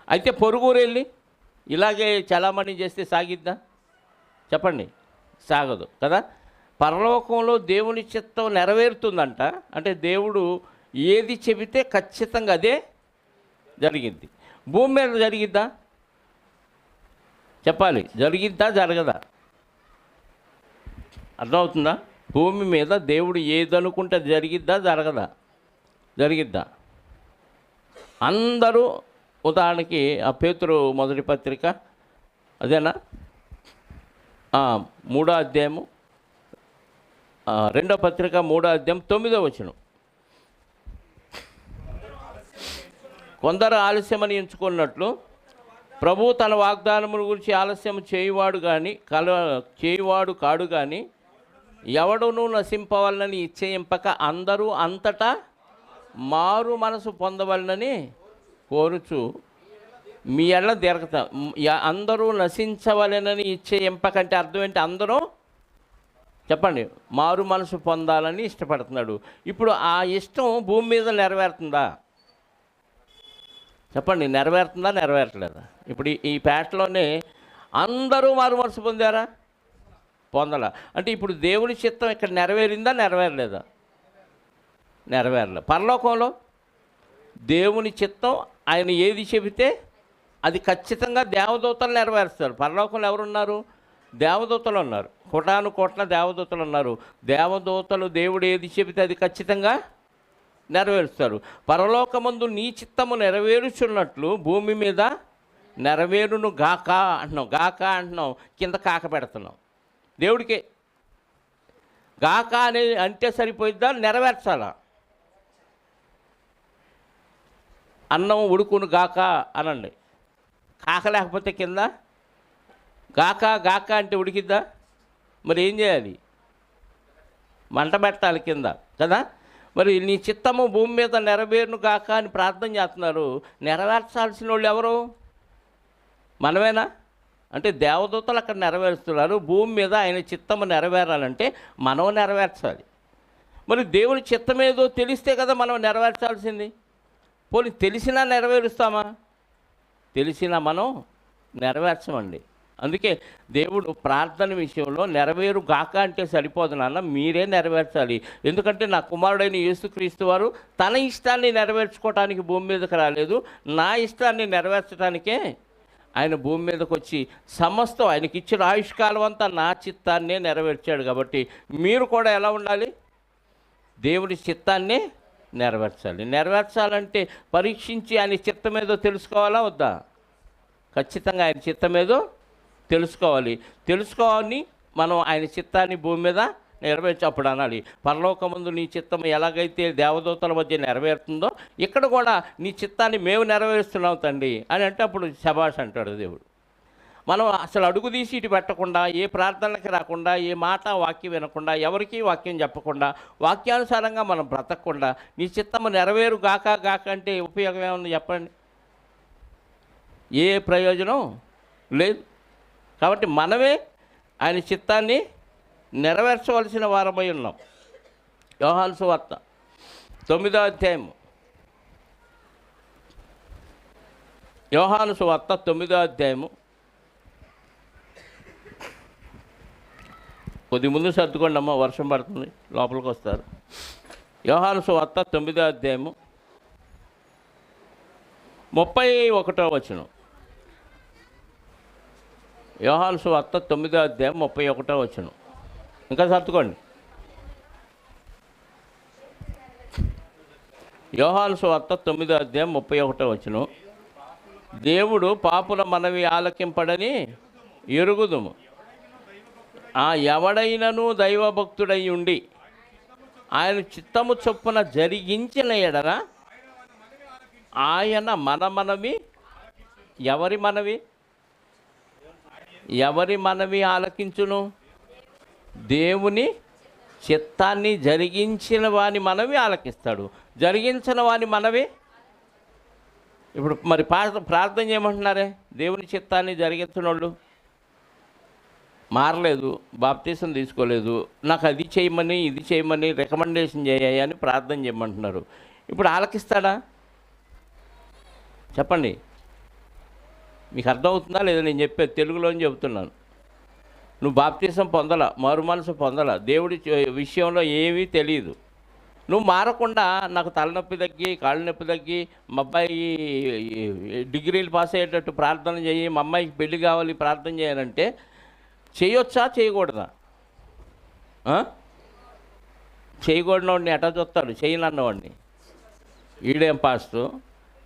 అయితే పొరుగురు వెళ్ళి ఇలాగే చలామణి చేస్తే సాగిద్దా చెప్పండి? సాగదు కదా. పరలోకంలో దేవుని చిత్తం నెరవేరుతుందంట. అంటే దేవుడు ఏది చెబితే ఖచ్చితంగా అదే జరిగిద్ది. భూమి మీద జరిగిద్దా చెప్పాలి? జరిగిద్దా జరగదా? అర్థమవుతుందా? భూమి మీద దేవుడు ఏదనుకుంటే జరిగిద్దా జరగదా? జరిగిద్దా? అందరూ ఉదాహరణకి ఆ పేతురు మొదటి పత్రిక అదేనా 3వ అధ్యాయము, 2వ పత్రిక 3వ అధ్యాయం 9వ వచనం. కొందరు ఆలస్యమని ఎంచుకున్నట్లు ప్రభు తన వాగ్దానముల గురించి ఆలస్యం చేయువాడు కాడు కానీ ఎవడునూ నశింపవలనని ఇచ్చేయింపక అందరూ అంతటా మారు మనసు పొందవలనని కోరుచు మీ ఎళ్ళ దీర్ఘత. అందరూ నశించవలనని ఇచ్చేయింపకంటే అర్థం ఏంటి? అందరూ చెప్పండి మారు మనసు పొందాలని ఇష్టపడుతున్నాడు. ఇప్పుడు ఆ ఇష్టం భూమి మీద నెరవేరుతుందా చెప్పండి? నెరవేరుతుందా నెరవేరట్లేదా? ఇప్పుడు ఈ పేటలోనే అందరూ మారు మనసు పొందారా? పొందలా. అంటే ఇప్పుడు దేవుని చిత్తం ఇక్కడ నెరవేరిందా నెరవేరలేదా? నెరవేరలే. పరలోకంలో దేవుని చిత్తం ఆయన ఏది చెబితే అది ఖచ్చితంగా దేవదూతలు నెరవేరుస్తారు. పరలోకంలో ఎవరున్నారు? దేవదూతలు ఉన్నారు, కోటాను కోట్ల దేవదూతలు ఉన్నారు. దేవదూతలు దేవుడు ఏది చెబితే అది ఖచ్చితంగా నెరవేరుస్తారు. పరలోకమందు నీ చిత్తము నెరవేరుచున్నట్లు భూమి మీద నెరవేరును గాక అంటున్నాం. గాక అంటున్నాం, కింద కాక పెడుతున్నాం. దేవుడికే గాక అనేది అంటే సరిపోయిద్దా, నెరవేర్చాలా? అన్నం ఉడుకును గాక అనండి, కాక లేకపోతే కింద గాక గాక అంటే ఉడికిద్దా? మరి ఏం చేయాలి? మంట పెట్టాలి కింద కదా. మరి నీ చిత్తము భూమి మీద నెరవేరును గాక అని ప్రార్థన చేస్తున్నారు. నెరవేర్చాల్సిన వాళ్ళు ఎవరు? మనమేనా? అంటే దేవదూతలు అక్కడ నెరవేరుస్తున్నారు. భూమి మీద ఆయన చిత్తము నెరవేరాలంటే మనం నెరవేర్చాలి. మరి దేవుని చిత్తం ఏదో తెలిస్తే కదా మనం నెరవేర్చాల్సింది. పోనీ తెలిసినా నెరవేరుస్తామా? తెలిసినా మనం నెరవేర్చమండి. అందుకే దేవుడు ప్రార్థన విషయంలో నెరవేరు గాక అంటే సరిపోదు నాన్న, మీరే నెరవేర్చాలి. ఎందుకంటే నా కుమారుడైన యేసుక్రీస్తు వారు తన ఇష్టాన్ని నెరవేర్చుకోవటానికి భూమి మీదకి రాలేదు, నా ఇష్టాన్ని నెరవేర్చడానికే ఆయన భూమి మీదకి వచ్చి సమస్తం ఆయనకి ఇచ్చిన ఆయుష్కాలం అంతా నా చిత్తాన్నే నెరవేర్చాడు. కాబట్టి మీరు కూడా ఎలా ఉండాలి? దేవుడి చిత్తాన్ని నెరవేర్చాలి. నెరవేర్చాలంటే పరీక్షించి ఆయన చిత్తం ఏదో తెలుసుకోవాలా వద్దా? ఖచ్చితంగా ఆయన చిత్తం ఏదో తెలుసుకోవాలి. తెలుసుకోవాలి మనం ఆయన చిత్తాన్ని భూమి మీద నెరవేర్చప్పుడు అనాలి, పరలోకమందు నీ చిత్తం ఎలాగైతే దేవదూతల మధ్య నెరవేరుతుందో ఇక్కడ కూడా నీ చిత్తాన్ని మేము నెరవేరుస్తున్నాం తండ్రి అని అంటే అప్పుడు శభాష్ అంటాడు దేవుడు. మనం అసలు అడుగు తీసి ఇటు పెట్టకుండా, ఏ ప్రార్థనలకి రాకుండా, ఏ మాట వాక్యం వినకుండా, ఎవరికీ వాక్యం చెప్పకుండా, వాక్యానుసారంగా మనం బ్రతకకుండా నీ చిత్తము నెరవేరు గాక గాక అంటే ఉపయోగం ఏముంది చెప్పండి? ఏ ప్రయోజనం లేదు. కాబట్టి మనమే ఆయన చిత్తాన్ని నెరవేర్చవలసిన వారమై ఉన్నాం. యోహాను సువార్త 9వ అధ్యాయము, యోహాను సువార్త 9వ అధ్యాయము, కొద్ది ముందు సర్దుకోండి అమ్మ, వర్షం పడుతుంది, లోపలికి వస్తారు. యోహాను సువార్త 9వ అధ్యాయము 31వ వచనం. యోహాను సువార్త 9వ అధ్యాయం 31వ వచనం. ఇంకా సర్దుకోండి. యోహాను సువార్త 9వ అధ్యాయం 31వ వచనం. దేవుడు పాపుల మనవి ఆలకింపడని ఎరుగుదుము, ఎవడైనను దైవభక్తుడై ఉండి ఆయన చిత్తము చొప్పున జరిగించిన ఎడల ఆయన మన మనవి, ఎవరి మనవి? ఎవరి మనవి ఆలకించును? దేవుని చిత్తాన్ని జరిగించిన వాని మనవి ఆలకిస్తాడు. జరిగించిన వాని మనవి ఇప్పుడు మరి ప్రార్థన చేయమంటున్నారే, దేవుని చిత్తాన్ని జరిగించిన వాళ్ళు మారలేదు, బాప్తీసం తీసుకోలేదు, నాకు అది చేయమని ఇది చేయమని రికమెండేషన్ చేయాలి అని ప్రార్థన చేయమంటున్నారు. ఇప్పుడు ఆలకిస్తాడా చెప్పండి? మీకు అర్థమవుతుందా లేదా నేను చెప్పేది? తెలుగులోని చెబుతున్నాను. నువ్వు బాప్తీసం పొందల, మారు మనసు పొందల, దేవుడి విషయంలో ఏమీ తెలియదు, నువ్వు మారకుండా నాకు తలనొప్పి తగ్గి కాళ్ళు నొప్పి తగ్గి మా అబ్బాయి డిగ్రీలు పాస్ అయ్యేటట్టు ప్రార్థన చేయి, మా అమ్మాయికి పెళ్లి కావాలి ప్రార్థన చేయాలంటే చేయొచ్చా చేయకూడదా? చేయకూడనవాడిని ఎటా చూస్తాడు? చేయనన్నవాడిని. ఈడేం పాస్టు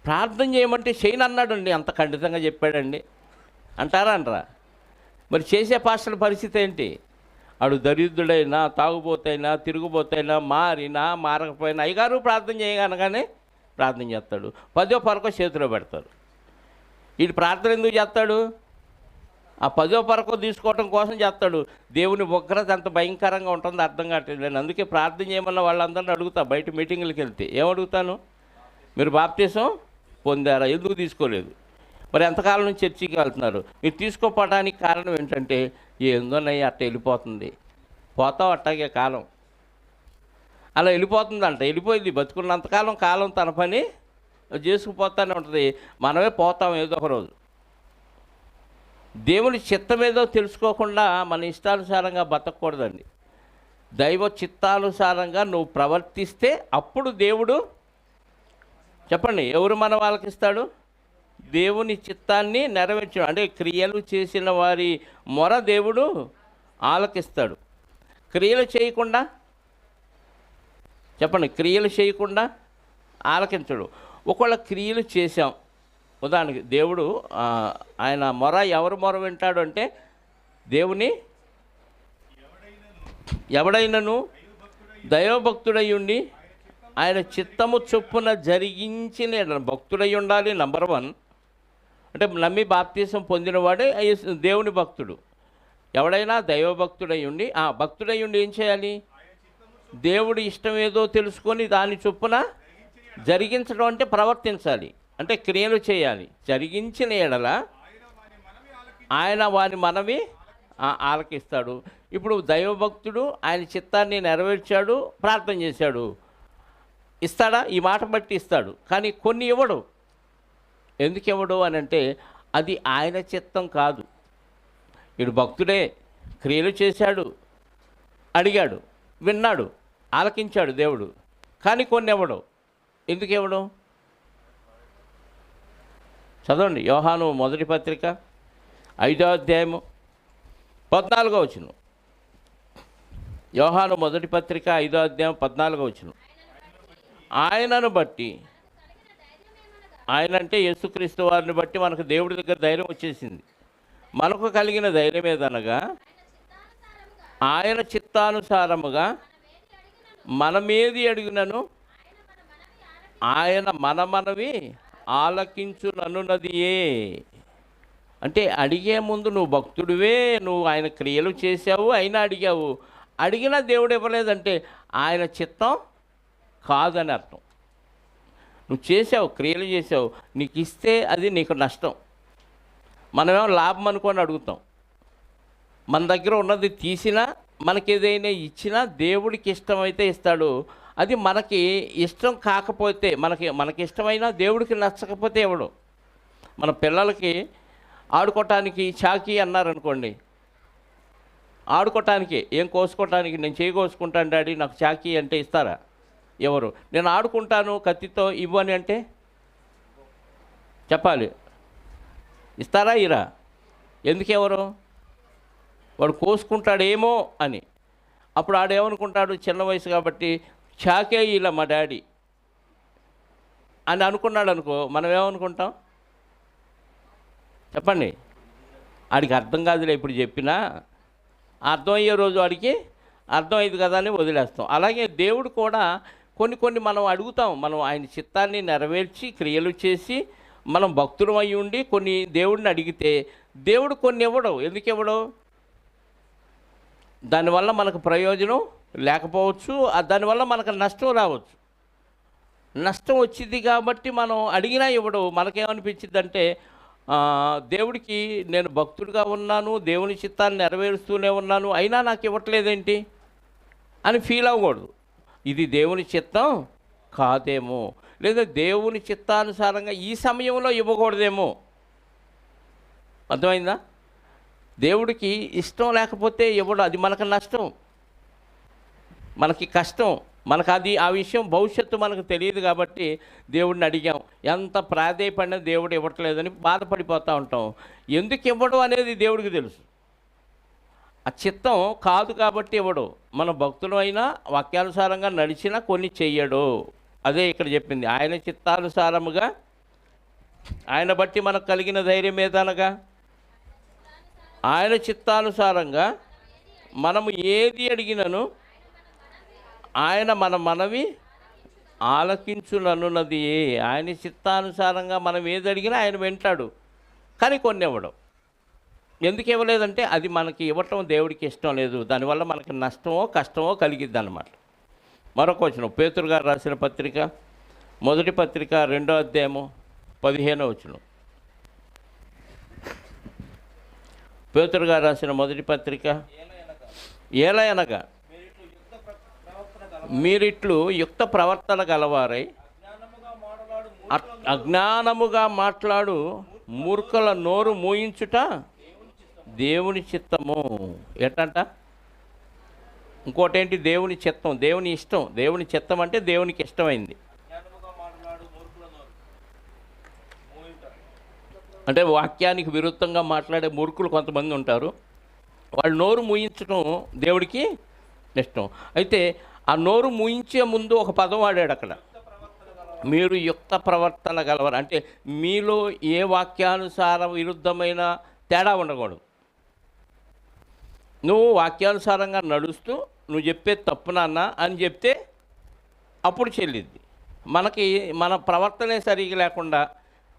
ప్రార్థన చేయమంటే చేయను అన్నాడండి, అంత ఖండితంగా చెప్పాడండి అంటారా అనరా? మరి చేసే పాస్టర్ పరిస్థితి ఏంటి? అడు దరిద్రుడైనా, తాగుబోతైనా, తిరుగుబోతైనా, మారినా మారకపోయినా అయ్యగారు ప్రార్థన చేయగనగానే ప్రార్థన చేస్తాడు. 10వ పరకో చేతిలో పెడతారు. వీడు ప్రార్థన ఎందుకు చేస్తాడు? ఆ 10వ పరకో తీసుకోవటం కోసం చేస్తాడు. దేవుని ఉగ్రత ఎంత భయంకరంగా ఉంటుందో అర్థం కావట్లేదు. నేను అందుకే ప్రార్థన చేయమన్న వాళ్ళందరినీ అడుగుతా, బయట మీటింగులకి వెళ్తే ఏమడుగుతాను? మీరు బాప్తీసం పొందారా? ఎందుకు తీసుకోలేదు? మరి ఎంతకాలం నుంచి చర్చికి వెళ్తున్నారు? మీరు తీసుకోపోవడానికి కారణం ఏంటంటే ఏందోనయ్య అట్ట వెళ్ళిపోతుంది, పోతావు అట్టాగే కాలం అలా వెళ్ళిపోతుందంట. వెళ్ళిపోయింది, బతుకున్నంతకాలం కాలం తన పని చేసుకుపోతానే ఉంటుంది, మనమే పోతాం ఏదో ఒక రోజు. దేవుని చిత్తం ఏదో తెలుసుకోకుండా మన ఇష్టానుసారంగా బతకూడదండి. దైవ చిత్తానుసారంగా నువ్వు ప్రవర్తిస్తే అప్పుడు దేవుడు, చెప్పండి, ఎవరు మన వాళ్ళకి ఇస్తాడు? దేవుని చిత్తాన్ని నెరవేర్చడం అంటే క్రియలు చేసిన వారి మొర దేవుడు ఆలకిస్తాడు. క్రియలు చేయకుండా, చెప్పండి, క్రియలు చేయకుండా ఆలకించడు. ఒకవేళ క్రియలు చేశాం, ఉదాహరణకి దేవుడు ఆయన మొర ఎవరు మొర వింటాడు అంటే దేవుని ఎవడైనను దైవభక్తుడై ఉండి ఆయన చిత్తము చొప్పున జరిగించిన ఎడల భక్తుడై ఉండాలి. నంబర్ 1 అంటే నమ్మి బాప్తీసం పొందినవాడే దేవుని భక్తుడు. ఎవడైనా దైవభక్తుడై ఉండి భక్తుడై ఉండి ఏం చేయాలి? దేవుడి ఇష్టం ఏదో తెలుసుకొని దాని చొప్పున జరిగించడం అంటే ప్రవర్తించాలి, అంటే క్రియలు చేయాలి. జరిగించిన ఎడల ఆయన వారి మనవి ఆలకిస్తాడు. ఇప్పుడు దైవభక్తుడు ఆయన చిత్తాన్ని నెరవేర్చాడు, ప్రార్థన చేశాడు, ఇస్తాడా? ఈ మాట బట్టి ఇస్తాడు. కానీ కొన్ని ఇవ్వడు. ఎందుకు ఇవ్వడు అని అంటే అది ఆయన చిత్తం కాదు. వీడు భక్తుడే, క్రియలు చేశాడు, అడిగాడు, విన్నాడు, ఆలకించాడు దేవుడు, కానీ కొన్ని ఇవ్వడు. ఎందుకు ఇవ్వడం? చదవండి యోహాను మొదటి పత్రిక 5వ అధ్యాయము 14వ వచనం. యోహాను మొదటి పత్రిక 5వ అధ్యాయం 14వ వచనం. ఆయనను బట్టి, ఆయన అంటే యేసుక్రీస్తు వారిని బట్టి మనకు దేవుడి దగ్గర ధైర్యం వచ్చేసింది. మనకు కలిగిన ధైర్యం ఏదనగా ఆయన చిత్తానుసారముగా మనమేది అడిగినను ఆయన మనవి ఆలకించుననున్నదియే. అంటే అడిగే ముందు నువ్వు భక్తుడివే, నువ్వు ఆయన క్రియలు చేసావు, అయినా అడిగావు. అడిగినా దేవుడు ఇవ్వలేదంటే ఆయన చిత్తం కాదని అర్థం. నువ్వు చేసావు, క్రియలు చేసావు, నీకు ఇస్తే అది నీకు నష్టం. మనమేమో లాభం అనుకొని అడుగుతాం. మన దగ్గర ఉన్నది తీసినా మనకి ఏదైనా ఇచ్చినా దేవుడికి ఇష్టమైతే ఇస్తాడు. అది మనకి ఇష్టం కాకపోతే, మనకి ఇష్టమైనా దేవుడికి నచ్చకపోతే ఇవ్వడు. మన పిల్లలకి ఆడుకోవటానికి చాకీ అన్నారనుకోండి, ఆడుకోవటానికి ఏం కోసుకోవటానికి, నేను చేయి కోసుకుంటాను డాడీ నాకు చాకీ అంటే ఇస్తారా? ఎవరు? నేను ఆడుకుంటాను కత్తితో ఇవ్వని అంటే చెప్పాలి, ఇస్తారా? ఇరా. ఎందుకు ఎవరు? వాడు కోసుకుంటాడేమో అని. అప్పుడు ఆడేమనుకుంటాడు, చిన్న వయసు కాబట్టి చాకే ఇలా మా డాడీ అని అనుకున్నాడు అనుకో, మనం ఏమనుకుంటాం చెప్పండి? ఆడికి అర్థం కాదులే ఇప్పుడు చెప్పినా, అర్థమయ్యే రోజు వాడికి అర్థమయ్యేది కదా అని వదిలేస్తాం. అలాగే దేవుడు కూడా కొన్ని మనం అడుగుతాం. మనం ఆయన చిత్తాన్ని నెరవేర్చి క్రియలు చేసి మనం భక్తులం అయి ఉండి కొన్ని దేవుడిని అడిగితే దేవుడు కొన్ని ఇవ్వడు. ఎందుకు ఇవ్వడు? దానివల్ల మనకు ప్రయోజనం లేకపోవచ్చు, దానివల్ల మనకు నష్టం రావచ్చు. నష్టం వచ్చింది కాబట్టి మనం అడిగినా ఇవ్వడు. మనకేమనిపించింది అంటే దేవుడికి నేను భక్తుడిగా ఉన్నాను, దేవుని చిత్తాన్ని నెరవేరుస్తూనే ఉన్నాను, అయినా నాకు ఇవ్వట్లేదేంటి అని ఫీల్ అవ్వకూడదు. ఇది దేవుని చిత్తం కాదేమో, లేదా దేవుని చిత్తానుసారంగా ఈ సమయంలో ఇవ్వకూడదేమో. అర్థమైందా? దేవుడికి ఇష్టం లేకపోతే ఇవ్వడు, అది మనకు నష్టం, మనకి కష్టం. మనకు అది ఆ విషయం భవిష్యత్తు మనకు తెలియదు కాబట్టి దేవుడిని అడిగాం, ఎంత ప్రాధేయపడినా దేవుడు ఇవ్వట్లేదని బాధపడిపోతూ ఉంటాం. ఎందుకు ఇవ్వడం అనేది దేవుడికి తెలుసు. ఆ చిత్తం కాదు కాబట్టి ఇవ్వడు. మన భక్తులు అయినా వాక్యానుసారంగా నడిచినా కొన్ని చెయ్యడు. అదే ఇక్కడ చెప్పింది, ఆయన చిత్తానుసారముగా ఆయన బట్టి మనకు కలిగిన ధైర్యం ఏదనగా ఆయన చిత్తానుసారంగా మనము ఏది అడిగినను ఆయన మన మనవి ఆలకించుననున్నది. ఆయన చిత్తానుసారంగా మనం ఏది అడిగినా ఆయన వింటాడు, కానీ కొన్ని ఇవ్వడం. ఎందుకు ఇవ్వలేదంటే అది మనకి ఇవ్వటం దేవుడికి ఇష్టం లేదు, దానివల్ల మనకి నష్టమో కష్టమో కలిగిద్ది అన్నమాట. మరొక వచనం, పేతురు గారు రాసిన పత్రిక మొదటి పత్రిక 2వ అధ్యాయము 15వ వచనం. పేతురు గారు రాసిన మొదటి పత్రిక, ఏలయనగా మీరిట్లు యుక్త ప్రవర్తన గలవారై అజ్ఞానముగా మాట్లాడు మూర్ఖుల నోరు మూయించుట దేవుని చిత్తము. ఎట్టంట? ఇంకోటి ఏంటి? దేవుని చిత్తం, దేవుని ఇష్టం. దేవుని చిత్తం అంటే దేవునికి ఇష్టమైంది. అంటే వాక్యానికి విరుద్ధంగా మాట్లాడే మూర్ఖులు కొంతమంది ఉంటారు, వాళ్ళు నోరు మూయించడం దేవుడికి ఇష్టం. అయితే ఆ నోరు మూయించే ముందు ఒక పదం వాడాడు అక్కడ, మీరు యుక్త ప్రవర్తన గలవారు. అంటే మీలో ఏ వాక్యానుసార విరుద్ధమైన తేడా ఉండకూడదు. నువ్వు వాక్యానుసారంగా నడుస్తూ నువ్వు చెప్పేది తప్పు నాన్న అని చెప్తే అప్పుడు చెల్లిద్ది. మనకి మన ప్రవర్తనే సరిగా లేకుండా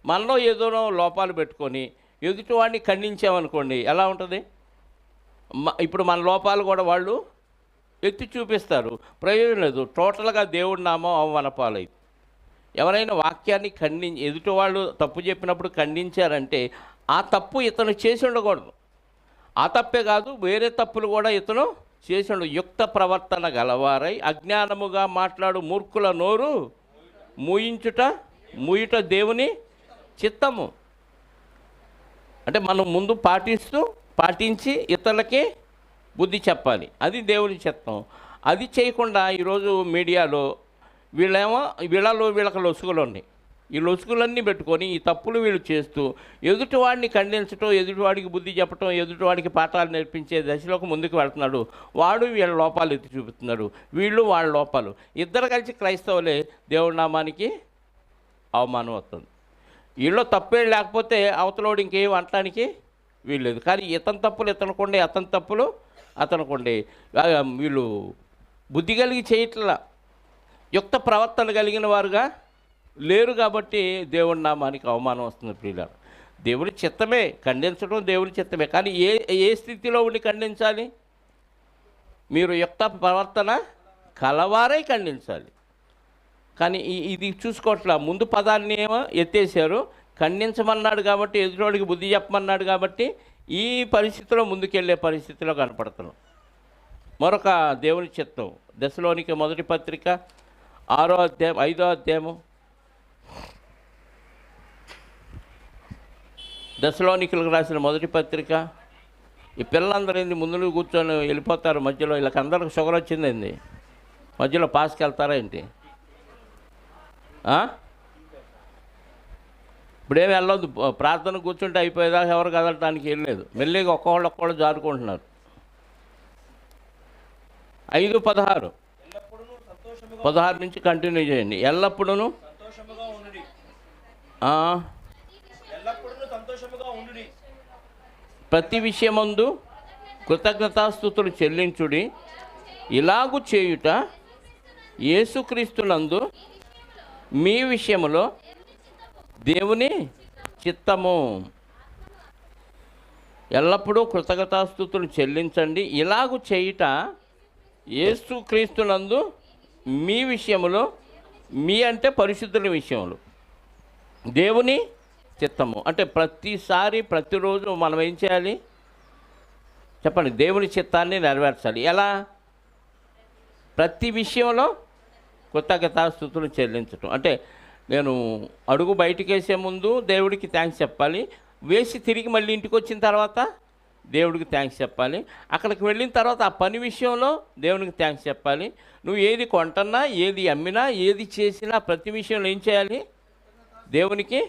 మనలో ఏదో లోపాలు పెట్టుకొని ఎదుటివాడిని ఖండించామనుకోండి, ఎలా ఉంటుంది? ఇప్పుడు మన లోపాలు కూడా వాళ్ళు ఎత్తి చూపిస్తారు, ప్రయోజనం లేదు. టోటల్గా దేవుడి నామం అవమానపాలైంది. ఎవరైనా వాక్యాన్ని ఎదుటి వాళ్ళు తప్పు చెప్పినప్పుడు ఖండించారంటే ఆ తప్పు ఇతను చేసి ఉండకూడదు. ఆ తప్పే కాదు, వేరే తప్పులు కూడా ఇతను చేసి ఉండదు. యుక్త ప్రవర్తన గలవారై అజ్ఞానముగా మాట్లాడు మూర్ఖుల నోరు మూయుట దేవుని చిత్తము. అంటే మనం ముందు పాటించి ఇతరులకి బుద్ధి చెప్పాలి, అది దేవుని చిత్తం. అది చేయకుండా ఈరోజు మీడియాలో వీళ్ళకి లొసుగులు ఉన్నాయి. ఈ లొసుగులన్నీ పెట్టుకొని ఈ తప్పులు వీళ్ళు చేస్తూ ఎదుటివాడిని ఖండించడం, ఎదుటివాడికి బుద్ధి చెప్పడం, ఎదుటివాడికి పాఠాలు నేర్పించే దశలోకి ముందుకు వెళ్తున్నాడు. వాడు వీళ్ళ లోపాలు ఎత్తి చూపుతున్నాడు, వీళ్ళు వాళ్ళ లోపాలు. ఇద్దరు కలిసి క్రైస్తవులే దేవుడి నామానికి అవమానం వస్తుంది. వీళ్ళు తప్పే లేకపోతే అవతలోడు ఇంకేం అనటానికి వీల్లేదు. కానీ ఇతని తప్పులు ఇతనుకోండి, అతని తప్పులు అతనుకోండి. వీళ్ళు బుద్ధి కలిగి చేయట్లా, యుక్త ప్రవర్తన కలిగిన వారుగా లేరు. కాబట్టి దేవుడి నామానికి అవమానం వస్తుంది. ప్రియులారా, దేవుడి చిత్తమే, ఖండించడం దేవుడి చిత్తమే. కానీ ఏ స్థితిలో ఉండి ఖండించాలి? మీరు యుక్త ప్రవర్తన కలవారై ఖండించాలి. కానీ ఇది చూసుకోవట్లా. ముందు పదాన్ని ఏమో ఎత్తేసారు, ఖండించమన్నాడు కాబట్టి, ఎదురోడికి బుద్ధి చెప్పమన్నాడు కాబట్టి ఈ పరిస్థితిలో ముందుకెళ్ళే పరిస్థితిలో కనపడుతున్నాం. మరొక దేవుని చిత్తం, దశలోనిక మొదటి పత్రిక 6వ అధ్యాయం 5వ అధ్యాయము. దశలోనికలకు రాసిన మొదటి పత్రిక. ఈ పిల్లలందరూ ఏంది ముందు కూర్చొని వెళ్ళిపోతారు మధ్యలో. వీళ్ళకి అందరికి షుగర్ వచ్చిందండి, మధ్యలో పాస్కి వెళ్తారా ఏంటి? ఇప్పుడేమి వెళ్ళొద్దు, ప్రార్థన కూర్చుంటే అయిపోయేదాకా ఎవరు కదలటానికి వెళ్ళలేదు. మెల్లిగా ఒక్కొక్కళ్ళు జారుకుంటున్నారు. 5:16 నుంచి కంటిన్యూ చేయండి. ఎల్లప్పుడూ ప్రతి విషయమందు కృతజ్ఞతాస్తుతులు చెల్లించుడి, ఇలాగు చేయుట యేసుక్రీస్తునందు మీ విషయములో దేవుని చిత్తము. ఎల్లప్పుడూ కృతజ్ఞతాస్తుతులు చెల్లించండి, ఇలాగు చేయుట యేసుక్రీస్తునందు మీ విషయములో, మీ అంటే పరిశుద్ధుల విషయంలో, దేవుని చిత్తము. అంటే ప్రతిసారి ప్రతిరోజు మనం ఏం చేయాలి చెప్పండి? దేవుని చిత్తాన్ని నెరవేర్చాలి. ఎలా? ప్రతి విషయంలో కృతజ్ఞతాస్తుతులు చెల్లించటం. అంటే నేను అడుగు బయటికి వేసే ముందు దేవుడికి థ్యాంక్స్ చెప్పాలి, వేసి తిరిగి మళ్ళీ ఇంటికి వచ్చిన తర్వాత దేవుడికి థ్యాంక్స్ చెప్పాలి, అక్కడికి వెళ్ళిన తర్వాత ఆ పని విషయంలో దేవునికి థ్యాంక్స్ చెప్పాలి. నువ్వు ఏది కొంటన్నా, ఏది అమ్మినా, ఏది చేసినా ప్రతి విషయంలో ఏం చేయాలి? దేవునికి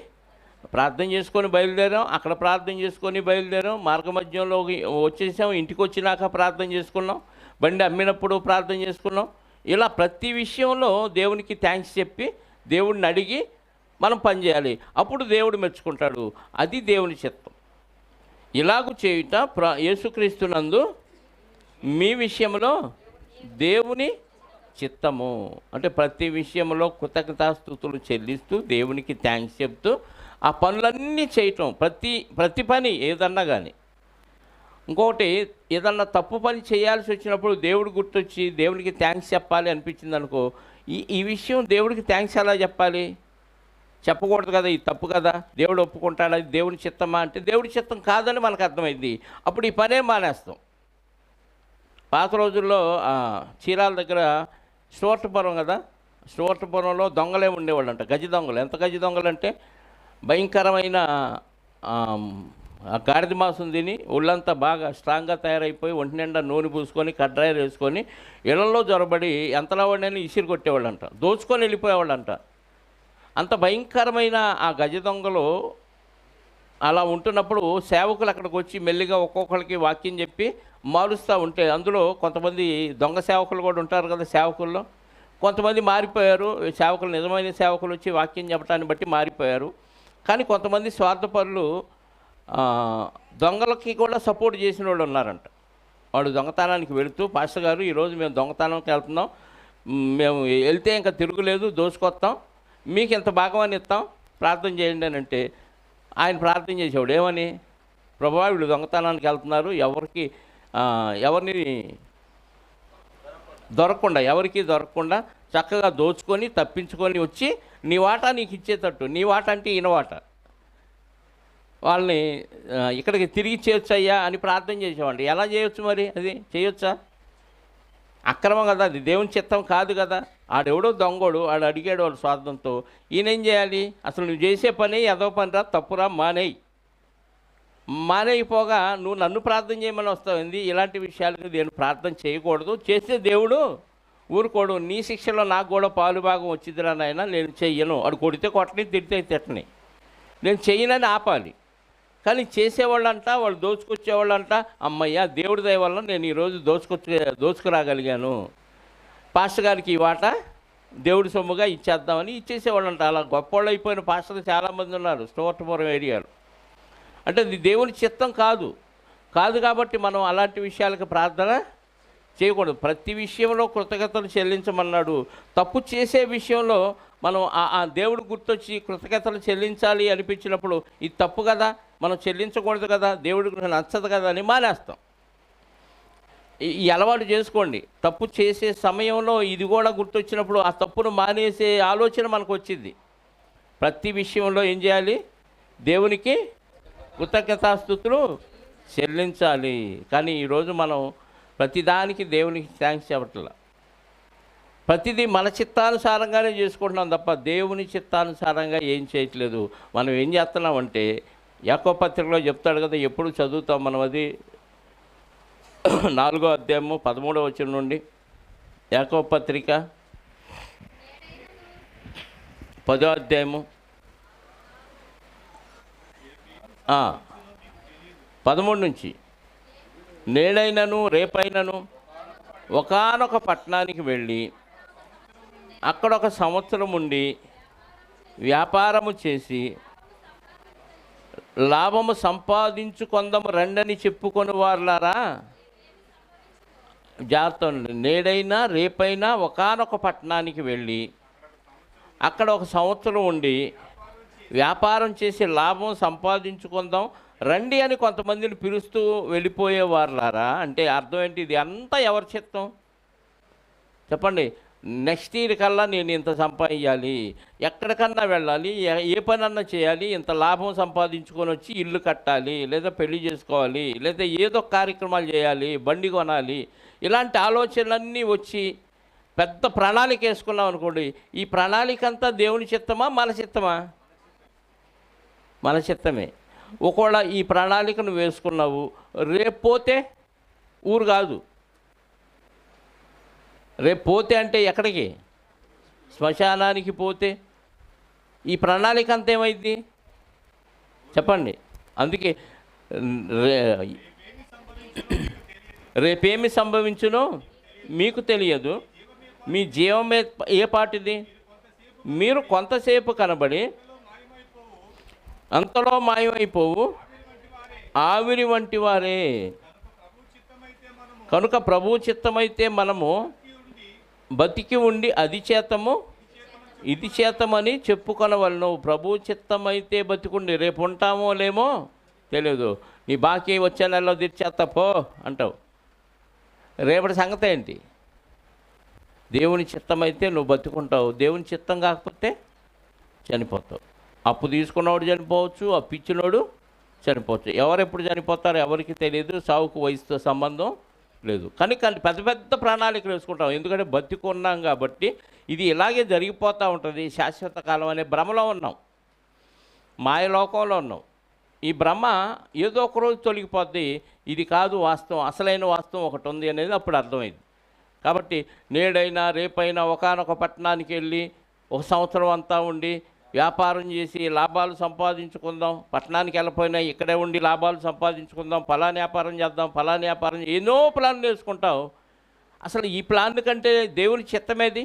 ప్రార్థన చేసుకొని బయలుదేరాం, అక్కడ ప్రార్థన చేసుకొని బయలుదేరాం, మార్గమధ్యంలో వచ్చేసాం, ఇంటికి వచ్చినాక ప్రార్థన చేసుకున్నాం, బండి అమ్మినప్పుడు ప్రార్థన చేసుకున్నాం. ఇలా ప్రతి విషయంలో దేవునికి థ్యాంక్స్ చెప్పి దేవుడిని అడిగి మనం పనిచేయాలి. అప్పుడు దేవుడు మెచ్చుకుంటాడు. అది దేవుని చిత్తం. ఇలాగూ చేయుట యేసుక్రీస్తునందు మీ విషయంలో దేవుని చిత్తము. అంటే ప్రతి విషయంలో కృతజ్ఞతాస్తుతులు చెల్లిస్తూ దేవునికి థ్యాంక్స్ చెప్తూ ఆ పనులన్నీ చేయటం. ప్రతి పని ఏదన్నా కానీ. ఇంకొకటి, ఏదన్నా తప్పు పని చేయాల్సి వచ్చినప్పుడు దేవుడు గుర్తొచ్చి దేవునికి థ్యాంక్స్ చెప్పాలి అనిపించింది అనుకో, ఈ విషయం దేవుడికి థ్యాంక్స్ ఎలా చెప్పాలి? చెప్పకూడదు కదా, ఇది తప్పు కదా, దేవుడు ఒప్పుకుంటాడు, అది దేవుని చిత్తమా అంటే దేవుడి చిత్తం కాదని మనకు అర్థమైంది. అప్పుడు ఈ పనే మానేస్తాం. పాత రోజుల్లో చీరాల దగ్గర స్టోర్టపురం కదా, స్టోర్టపురంలో దొంగలే ఉండేవాళ్ళు అంట, గజ దొంగలు. ఎంత గజ దొంగలు అంటే భయంకరమైన గాడిద మాంసం తిని ఒళ్ళంతా బాగా స్ట్రాంగ్గా తయారైపోయి ఒంటి నిండా నూనె పూసుకొని కడ్రాయలు వేసుకొని ఇళ్లలో జొరబడి ఎంతలా వాడిని ఇసిరి కొట్టేవాళ్ళంట, దోచుకొని వెళ్ళిపోయేవాళ్ళంట. అంత భయంకరమైన ఆ గజ దొంగలు అలా ఉంటున్నప్పుడు సేవకులు అక్కడికి వచ్చి మెల్లిగా ఒక్కొక్కరికి వాక్యం చెప్పి మారుస్తూ ఉంటే, అందులో కొంతమంది దొంగ సేవకులు కూడా ఉంటారు కదా, సేవకుల్లో కొంతమంది మారిపోయారు. సేవకులు, నిజమైన సేవకులు వచ్చి వాక్యం చెప్పడాన్ని బట్టి మారిపోయారు. కానీ కొంతమంది స్వార్థపరులు దొంగలకి కూడా సపోర్ట్ చేసిన వాళ్ళు ఉన్నారంట. వాడు దొంగతనానికి వెళుతూ, పాస్టర్ గారు ఈరోజు మేము దొంగతనానికి వెళ్తున్నాం, మేము వెళ్తే ఇంకా తిరుగులేదు, దోసుకొస్తాం, మీకు ఇంత భాగమని ఇస్తాం, ప్రార్థన చేయండి అని అంటే ఆయన ప్రార్థన చేసేవాడు ఏమని, ప్రభువా వీళ్ళు దొంగతనానికి వెళ్తున్నారు, ఎవరిని ఎవరికి దొరకకుండా చక్కగా దోచుకొని తప్పించుకొని వచ్చి నీ వాటా నీకు ఇచ్చేటట్టు, నీ వాట అంటే ఈయన వాట, వాళ్ళని ఇక్కడికి తిరిగి చేయొచ్చయ్యా అని ప్రార్థన చేసేవాడి. ఎలా చేయొచ్చు మరి? అది చేయొచ్చా? అక్రమం కదా, అది దేవుని చిత్తం కాదు కదా. ఆడెవడో దొంగోడు, ఆడు అడిగాడు వాడు స్వార్థంతో. ఈయనేం చేయాలి? అసలు నువ్వు చేసే పని ఏదో పనిరా, తప్పురా, మానేయిపోగా నువ్వు నన్ను ప్రార్థన చేయమని వస్తావు. ఇలాంటి విషయాలకు నేను ప్రార్థన చేయకూడదు, చేస్తే దేవుడు ఊరుకోడు, నీ శిక్షలో నాకు కూడా పాలు భాగం వచ్చిందిరా నాయన, నేను చెయ్యను. వాడు కొడితే కొట్టని, తిడితే తిట్టని, నేను చెయ్యనని ఆపాలి. కానీ చేసేవాళ్ళంట, వాళ్ళు దోచుకొచ్చేవాళ్ళంట, అమ్మయ్య దేవుడి దయ వల్ల నేను ఈరోజు దోచుకురాగలిగాను, పాస్టర్ గారికి ఈ వాట దేవుడి సొమ్ముగా ఇచ్చేద్దామని ఇచ్చేసేవాళ్ళంట. అలా గొప్పవాళ్ళు అయిపోయిన పాస్టర్లు చాలామంది ఉన్నారు స్టోర్పురం ఏరియాలో. అంటే అది దేవుని చిత్తం కాదు కాబట్టి మనం అలాంటి విషయాలకు ప్రార్థన చేయకూడదు. ప్రతి విషయంలో కృతజ్ఞతలు చెల్లించమన్నాడు. తప్పు చేసే విషయంలో మనం ఆ దేవుడు గుర్తొచ్చి కృతజ్ఞతలు చెల్లించాలి అనిపించినప్పుడు ఇది తప్పు కదా, మనం చెల్లించకూడదు కదా, దేవుడికి నచ్చదు కదా అని మానేస్తాం. ఈ అలవాటు చేసుకోండి. తప్పు చేసే సమయంలో ఇది కూడా గుర్తొచ్చినప్పుడు ఆ తప్పును మానేసే ఆలోచన మనకు వచ్చింది. ప్రతి విషయంలో ఏం చేయాలి? దేవునికి కృతజ్ఞతాస్తుతులు చెల్లించాలి. కానీ ఈరోజు మనం ప్రతిదానికి దేవునికి థ్యాంక్స్ చెప్పట్లా. ప్రతిదీ మన చిత్తానుసారంగానే చేసుకుంటున్నాం తప్ప దేవుని చిత్తానుసారంగా ఏం చేయట్లేదు. మనం ఏం చేస్తున్నామంటే యాకోబు పత్రికలో చెప్తాడు కదా, ఎప్పుడు చదువుతాం మనం అది 4వ అధ్యాయము 13వ వచనం నుండి. యాకోబు పత్రిక 10వ అధ్యాయము 13 నుంచి. నేడైనను రేపైనను ఒకానొక పట్టణానికి వెళ్ళి అక్కడ 1 సంవత్సరం ఉండి వ్యాపారము చేసి లాభము సంపాదించుకొందము రండని చెప్పుకొని వారులారా. జాగ్రత్త. నేడైనా రేపైనా ఒకానొక పట్టణానికి వెళ్ళి అక్కడ 1 సంవత్సరం ఉండి వ్యాపారం చేసి లాభం సంపాదించుకుందాం రండి అని కొంతమందిని పిలుస్తూ వెళ్ళిపోయేవారులారా. అంటే అర్థం ఏంటి? ఇది అంతా ఎవరి చిత్తం చెప్పండి. నెక్స్ట్ ఇయర్ కల్లా నేను ఇంత సంపాదించాలి, ఎక్కడికన్నా వెళ్ళాలి, ఏ పనన్నా చేయాలి, ఇంత లాభం సంపాదించుకొని వచ్చి ఇల్లు కట్టాలి, లేదా పెళ్లి చేసుకోవాలి, లేదా ఏదో కార్యక్రమాలు చేయాలి, బండి కొనాలి, ఇలాంటి ఆలోచనలన్నీ వచ్చి పెద్ద ప్రణాళిక వేసుకున్నాం అనుకోండి. ఈ ప్రణాళిక అంతా దేవుని చిత్తమా మన చిత్తమా? మన చిత్తమే. ఒకవేళ ఈ ప్రణాళికను వేసుకున్నావు, రేపు పోతే ఊరు కాదు. రేపు పోతే అంటే ఎక్కడికి? శ్మశానానికి పోతే ఈ ప్రణాళిక అంతా ఏమైంది చెప్పండి. అందుకే రేపేమి సంభవించునో మీకు తెలియదు, మీ జీవం ఏ పాటిది. మీరు కొంతసేపు కనబడి అంతలో మాయమైపోవు ఆవిరి వంటి వారే. కనుక ప్రభు చిత్తమైతే మనము బతికి ఉండి అది చేతము ఇది చేతమని చెప్పుకొనవలను. ప్రభు చిత్తమైతే బతికుండి, రేపు ఉంటామో లేమో తెలియదు. నీ బాకీ వచ్చే నెలలో తీర్చేస్తా పో అంటావు, రేపటి సంగతి ఏంటి? దేవుని చిత్తమైతే నువ్వు బతుకుంటావు, దేవుని చిత్తం కాకపోతే చనిపోతావు. అప్పు తీసుకున్నవాడు చనిపోవచ్చు, అప్పు ఇచ్చినోడు చనిపోవచ్చు. ఎవరెప్పుడు చనిపోతారో ఎవరికి తెలియదు. సావుకు వయసుతో సంబంధం లేదు. కానీ పెద్ద పెద్ద ప్రణాళికలు వేసుకుంటాం, ఎందుకంటే బతికున్నాం కాబట్టి. ఇది ఇలాగే జరిగిపోతూ ఉంటుంది. శాశ్వత కాలం అనే భ్రమలో ఉన్నాం, మాయలోకంలో ఉన్నాం. ఈ భ్రమ ఏదో ఒకరోజు తొలగిపోద్ది. ఇది కాదు వాస్తవం, అసలైన వాస్తవం ఒకటి ఉంది అనేది అప్పుడు అర్థమైంది. కాబట్టి నేడైనా రేపైనా ఒకానొక పట్టణానికి వెళ్ళి 1 సంవత్సరం అంతా ఉండి వ్యాపారం చేసి లాభాలు సంపాదించుకుందాం. పట్టణానికి వెళ్ళిపోయినా ఇక్కడే ఉండి లాభాలు సంపాదించుకుందాం, ఫలాని వ్యాపారం చేద్దాం, ఫలాని వ్యాపారం, ఎన్నో ప్లాన్లు వేసుకుంటావు. అసలు ఈ ప్లాన్ కంటే దేవుని చిత్తమేది?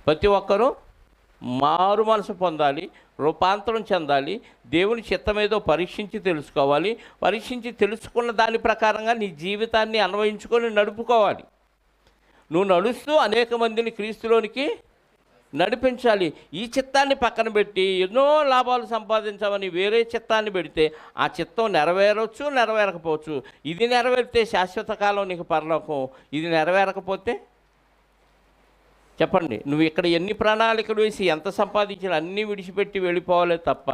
ప్రతి ఒక్కరూ మారు మనసు పొందాలి, రూపాంతరం చెందాలి, దేవుని చిత్తమేదో పరీక్షించి తెలుసుకోవాలి. పరీక్షించి తెలుసుకున్న దాని ప్రకారంగా నీ జీవితాన్ని అన్వయించుకొని నడుపుకోవాలి. నువ్వు నడుస్తూ అనేక మందిని క్రీస్తులోనికి నడిపించాలి. ఈ చిత్తాన్ని పక్కన పెట్టి ఎన్నో లాభాలు సంపాదించామని వేరే చిత్తాన్ని పెడితే ఆ చిత్తం నెరవేరవచ్చు, నెరవేరకపోవచ్చు. ఇది నెరవేరితే శాశ్వత కాలం నీకు పరలోకం, ఇది నెరవేరకపోతే చెప్పండి, నువ్వు ఇక్కడ ఎన్ని ప్రణాళికలు వేసి ఎంత సంపాదించినా అన్నీ విడిచిపెట్టి వెళ్ళిపోవాలే తప్ప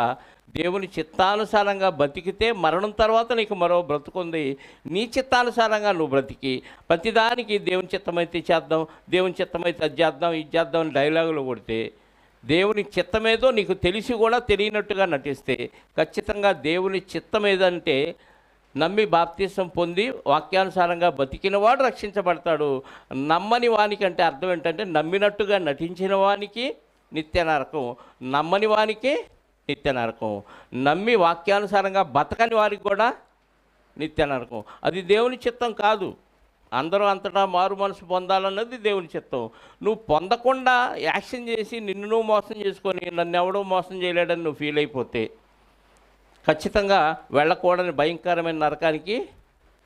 దేవుని చిత్తానుసారంగా బతికితే మరణం తర్వాత నీకు మరో బ్రతుకుంది. నీ చిత్తానుసారంగా నువ్వు బ్రతికి ప్రతిదానికి దేవుని చిత్తమైతే చేద్దాం, దేవుని చిత్తమైతే అది చేద్దాం, ఇది చేద్దాం అని డైలాగులు కొడితే, దేవుని చిత్తమేదో నీకు తెలిసి కూడా తెలియనట్టుగా నటిస్తే ఖచ్చితంగా దేవుని చిత్తం ఏదంటే నమ్మి బాప్తీసం పొంది వాక్యానుసారంగా బతికినవాడు రక్షించబడతాడు. నమ్మని వానికి అంటే అర్థం ఏంటంటే నమ్మినట్టుగా నటించిన వానికి నిత్య నరకం, నమ్మని వానికి నిత్య నరకం, నమ్మి వాక్యానుసారంగా బతకని వారికి కూడా నిత్య నరకం. అది దేవుని చిత్తం కాదు. అందరూ అంతటా మారు మనసు పొందాలన్నది దేవుని చిత్తం. నువ్వు పొందకుండా యాక్షన్ చేసి నిన్ను నువ్వు మోసం చేసుకొని నన్ను ఎవడో మోసం చేయలేడని నువ్వు ఫీల్ అయిపోతే ఖచ్చితంగా వెళ్ళకూడని భయంకరమైన నరకానికి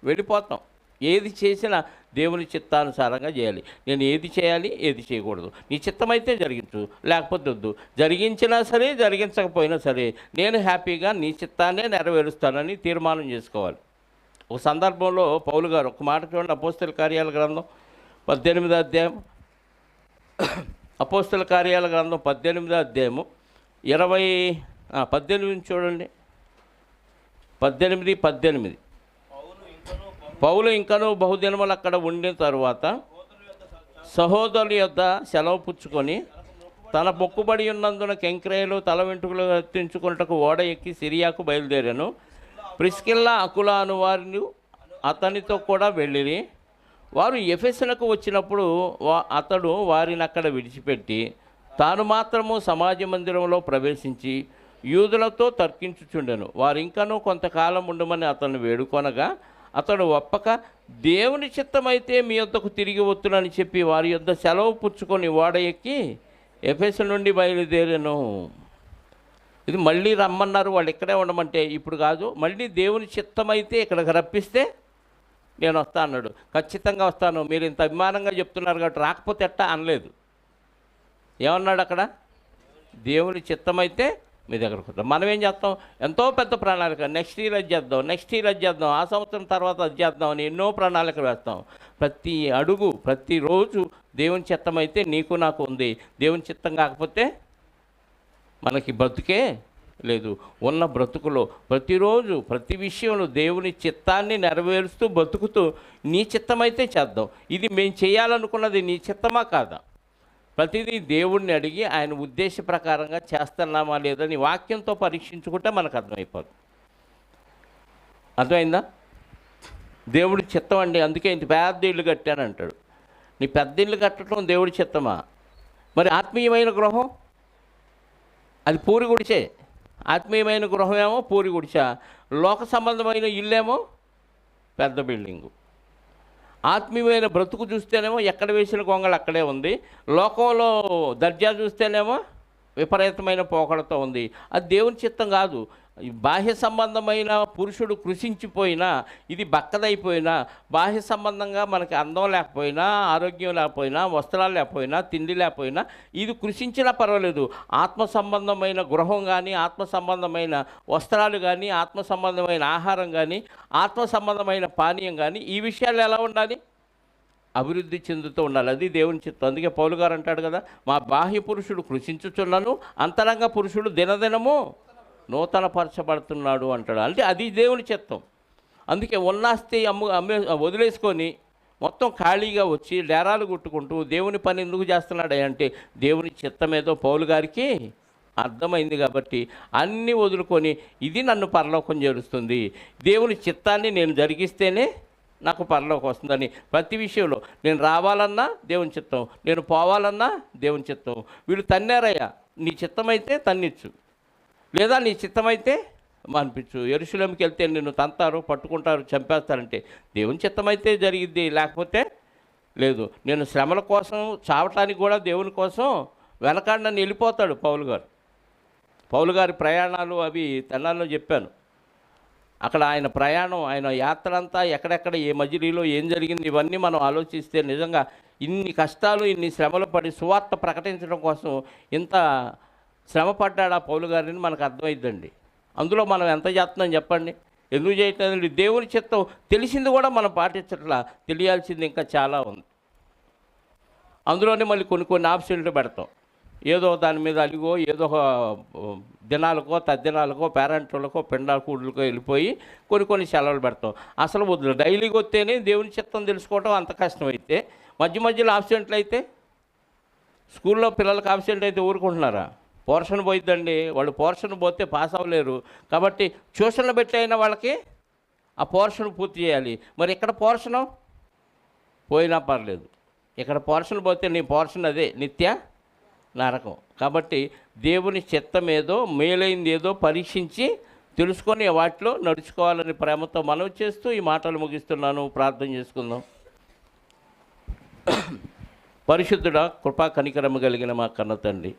వెళ్ళిపోతాం. ఏది చేసినా దేవుని చిత్తానుసారంగా చేయాలి. నేను ఏది చేయాలి, ఏది చేయకూడదు, నీ చిత్తమైతే జరిగించు, లేకపోతే వద్దు. జరిగించినా సరే జరిగించకపోయినా సరే నేను హ్యాపీగా నీ చిత్తాన్నే నెరవేరుస్తానని తీర్మానం చేసుకోవాలి. ఒక సందర్భంలో పౌలు గారు ఒక మాట చూడండి, అపోస్తల కార్యాల గ్రంథం 18వ అధ్యాయం, అపోస్తల కార్యాల గ్రంథం 18వ అధ్యాయము 18 చూడండి. 18 పౌలు ఇంకనూ బహుదినములు అక్కడ ఉండిన తరువాత సహోదరుల యొద్ద సెలవు పుచ్చుకొని తన మొక్కుబడి ఉన్నందున కెంక్రేలు తల వెంట్రుకలు ఎత్తించుకున్నటకు ఓడ ఎక్కి సిరియాకు బయలుదేరాను. ప్రిస్కిల్లా అకులా అను వారిని అతనితో కూడా వెళ్ళిరి. వారు ఎఫెసునకు వచ్చినప్పుడు అతడు వారిని అక్కడ విడిచిపెట్టి తాను మాత్రము సమాజ మందిరంలో ప్రవేశించి యూదులతో తర్కించుచుండెను. వారు ఇంకనూ కొంతకాలం ఉండమని అతను వేడుకొనగా అతడు ఒప్పక దేవుని చిత్తమైతే మీ యొద్దకు తిరిగి వత్తునని చెప్పి వారి యొద్ద సెలవు పుచ్చుకొని ఓడ ఎక్కి ఎఫెసు నుండి బయలుదేరాను. ఇది మళ్ళీ రమ్మన్నారు, వాళ్ళు ఇక్కడే ఉండమంటే ఇప్పుడు కాదు, మళ్ళీ దేవుని చిత్తమైతే ఇక్కడికి రప్పిస్తే నేను వస్తా అన్నాడు. ఖచ్చితంగా వస్తాను, మీరు ఇంత అభిమానంగా చెప్తున్నారు కాబట్టి రాకపోతే ఎట్టా అనలేదు. ఏమన్నాడు అక్కడ? దేవుని చిత్తమైతే మీ దగ్గరకు వస్తాం. మనం ఏం చేస్తాం? ఎంతో పెద్ద ప్రణాళిక, నెక్స్ట్ ఇయర్ అది చేద్దాం, నెక్స్ట్ ఇయర్ అది చేద్దాం, ఆ సంవత్సరం తర్వాత అది చేద్దాం అని ఎన్నో ప్రణాళికలు వేస్తాం. ప్రతి అడుగు ప్రతిరోజు దేవుని చిత్తమైతే నీకు నాకు ఉంది, దేవుని చిత్తం కాకపోతే మనకి బ్రతుకే లేదు. ఉన్న బ్రతుకులో ప్రతిరోజు ప్రతి విషయంలో దేవుని చిత్తాన్ని నెరవేరుస్తూ బ్రతుకుతూ నీ చిత్తమైతే చేద్దాం. ఇది మేము చేయాలనుకున్నది నీ చిత్తమా కాదా? ప్రతిదీ దేవుణ్ణి అడిగి ఆయన ఉద్దేశ ప్రకారంగా చేస్తున్నామా లేదని వాక్యంతో పరీక్షించుకుంటే మనకు అర్థమైపోతుంది. అర్థమైందా? దేవుడి చిత్తం అండి, అందుకే ఇంత పెద్ద ఇల్లు కట్టాను అంటాడు. నీ పెద్ద ఇల్లు కట్టడం దేవుడి చిత్తమా? మరి ఆత్మీయమైన గృహం అది పూరి గుడిచే. ఆత్మీయమైన గృహం ఏమో పూరి గుడిచా, లోక సంబంధమైన ఇల్లేమో పెద్ద బిల్డింగు. ఆత్మీయమైన బ్రతుకు చూస్తేనేమో ఎక్కడ వేసిన గొంగళి అక్కడే ఉంది, లోకంలో దర్జా చూస్తేనేమో విపరీతమైన పోకడతో ఉంది. అది దేవుని చిత్తం కాదు. బాహ్య సంబంధమైన పురుషుడు కృషించిపోయినా, ఇది బక్కదైపోయినా, బాహ్య సంబంధంగా మనకి అందం లేకపోయినా, ఆరోగ్యం లేకపోయినా, వస్త్రాలు లేకపోయినా, తిండి లేకపోయినా, ఇది కృషించినా పర్వాలేదు. ఆత్మ సంబంధమైన గృహం కానీ, ఆత్మ సంబంధమైన వస్త్రాలు కానీ, ఆత్మ సంబంధమైన ఆహారం కానీ, ఆత్మ సంబంధమైన పానీయం కానీ, ఈ విషయాలు ఎలా ఉండాలి? అభివృద్ధి చెందుతూ ఉండాలి. అది దేవుని చిత్తం. అందుకే పౌలు గారు అంటాడు కదా, మా బాహ్య పురుషుడు కృషించుచున్నాను, అంతరంగ పురుషుడు దినదినము నూతనపరచబడుతున్నాడు అంటాడు. అంటే అది దేవుని చిత్తం. అందుకే ఉన్నాస్తి వదిలేసుకొని మొత్తం ఖాళీగా వచ్చి డేరాలు కొట్టుకుంటూ దేవుని పని ఎందుకు చేస్తున్నాడు అంటే దేవుని చిత్తం ఏదో పౌలు గారికి అర్థమైంది కాబట్టి అన్నీ వదులుకొని ఇది నన్ను పరలోకం చేరుస్తుంది, దేవుని చిత్తాన్ని నేను జరిగిస్తేనే నాకు పరలోకం వస్తుందని ప్రతి విషయంలో నేను రావాలన్నా దేవుని చిత్తం, నేను పోవాలన్నా దేవుని చిత్తం. వీళ్ళు తన్నారయ్యా, నీ చిత్తమైతే తన్నిచ్చు, లేదా నీ చిత్తమైతే మానిపించు. యెరూషలేముకి వెళ్తే నిన్ను తంతారు, పట్టుకుంటారు, చంపేస్తారంటే దేవుని చిత్తమైతే జరిగిద్ది, లేకపోతే లేదు. నేను శ్రమల కోసం చావటానికి కూడా దేవుని కోసం వెనకాడనని వెళ్ళిపోతాడు పౌలు గారి ప్రయాణాలు అవి తెనాల్లో చెప్పాను. అక్కడ ఆయన ప్రయాణం, ఆయన యాత్ర అంతా ఎక్కడెక్కడ ఏ మజిలీలో ఏం జరిగింది ఇవన్నీ మనం ఆలోచిస్తే నిజంగా ఇన్ని కష్టాలు ఇన్ని శ్రమలు పడి సువార్త ప్రకటించడం కోసం ఇంత శ్రమ పడ్డాడు ఆ పౌలు గారిని మనకు అర్థమైద్దండి. అందులో మనం ఎంత చేస్తున్నాం చెప్పండి? ఎందుకు చేయట్లేదండి? దేవుని చిత్తం తెలిసింది కూడా మనం పాటించట్లా, తెలియాల్సింది ఇంకా చాలా ఉంది. అందులోనే మళ్ళీ కొన్ని ఆప్షన్లు పెడతాం. ఏదో దాని మీద అలిగో ఏదో ఒక దినాలకో తద్దినాలకో పేరెంట్లకో పిండాకూడులకో వెళ్ళిపోయి కొన్ని సెలవులు పెడతాం. అసలు వద్దు, డైలీకి వస్తేనే దేవుని చిత్తం తెలుసుకోవటం అంత కష్టమైతే మధ్యలో ఆబ్సెంట్లు అయితే, స్కూల్లో పిల్లలకు ఆబ్సెంట్ అయితే ఊరుకుంటున్నారా? పోర్షన్ పోయిద్దండి, వాళ్ళు పోర్షన్ పోతే పాస్ అవ్వలేరు. కాబట్టి ట్యూషన్లు పెట్టి అయినా వాళ్ళకి ఆ పోర్షన్ పూర్తి చేయాలి. మరి ఇక్కడ పోర్షను పోయినా పర్లేదు, ఇక్కడ పోర్షన్ పోతే నీ పోర్షన్ అదే నిత్య నరకం. కాబట్టి దేవుని చిత్తం ఏదో మేలైంది ఏదో పరీక్షించి తెలుసుకొని వాటిలో నడుచుకోవాలని ప్రేమతో మనవి చేస్తూ ఈ మాటలు ముగిస్తున్నాను. ప్రార్థన చేసుకుందాం. పరిశుద్ధుడా, కృపా కనికరము కలిగిన మా కన్న తండ్రి,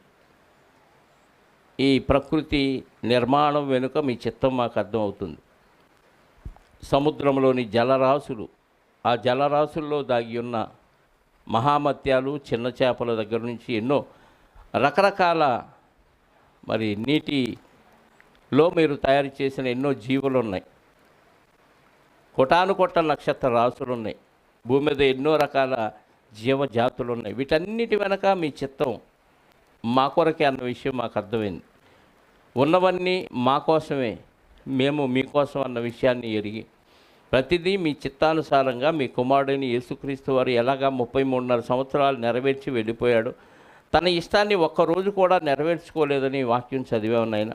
ఈ ప్రకృతి నిర్మాణం వెనుక మీ చిత్తం మాకు అర్థమవుతుంది. సముద్రంలోని జలరాశులు, ఆ జలరాశుల్లో దాగి ఉన్న మహామత్యాలు, చిన్న చేపల దగ్గర నుంచి ఎన్నో రకరకాల మరి నీటిలో మీరు తయారు చేసిన ఎన్నో జీవులు ఉన్నాయి. కొట్ట నక్షత్ర రాశులు ఉన్నాయి. భూమి మీద ఎన్నో రకాల జీవజాతులు ఉన్నాయి. వీటన్నిటి వెనక మీ చిత్తం మా కొరకే అన్న విషయం మాకు అర్థమైంది. ఉన్నవన్నీ మా కోసమే, మేము మీకోసం అన్న విషయాన్ని ఎరిగి ప్రతిదీ మీ చిత్తానుసారంగా మీ కుమారుడైన యేసుక్రీస్తు వారు ఎలాగా 33.5 సంవత్సరాలు నెరవేర్చి వెళ్ళిపోయాడు, తన ఇష్టాన్ని ఒక్కరోజు కూడా నెరవేర్చుకోలేదని వాక్యం చదివాము నాయన.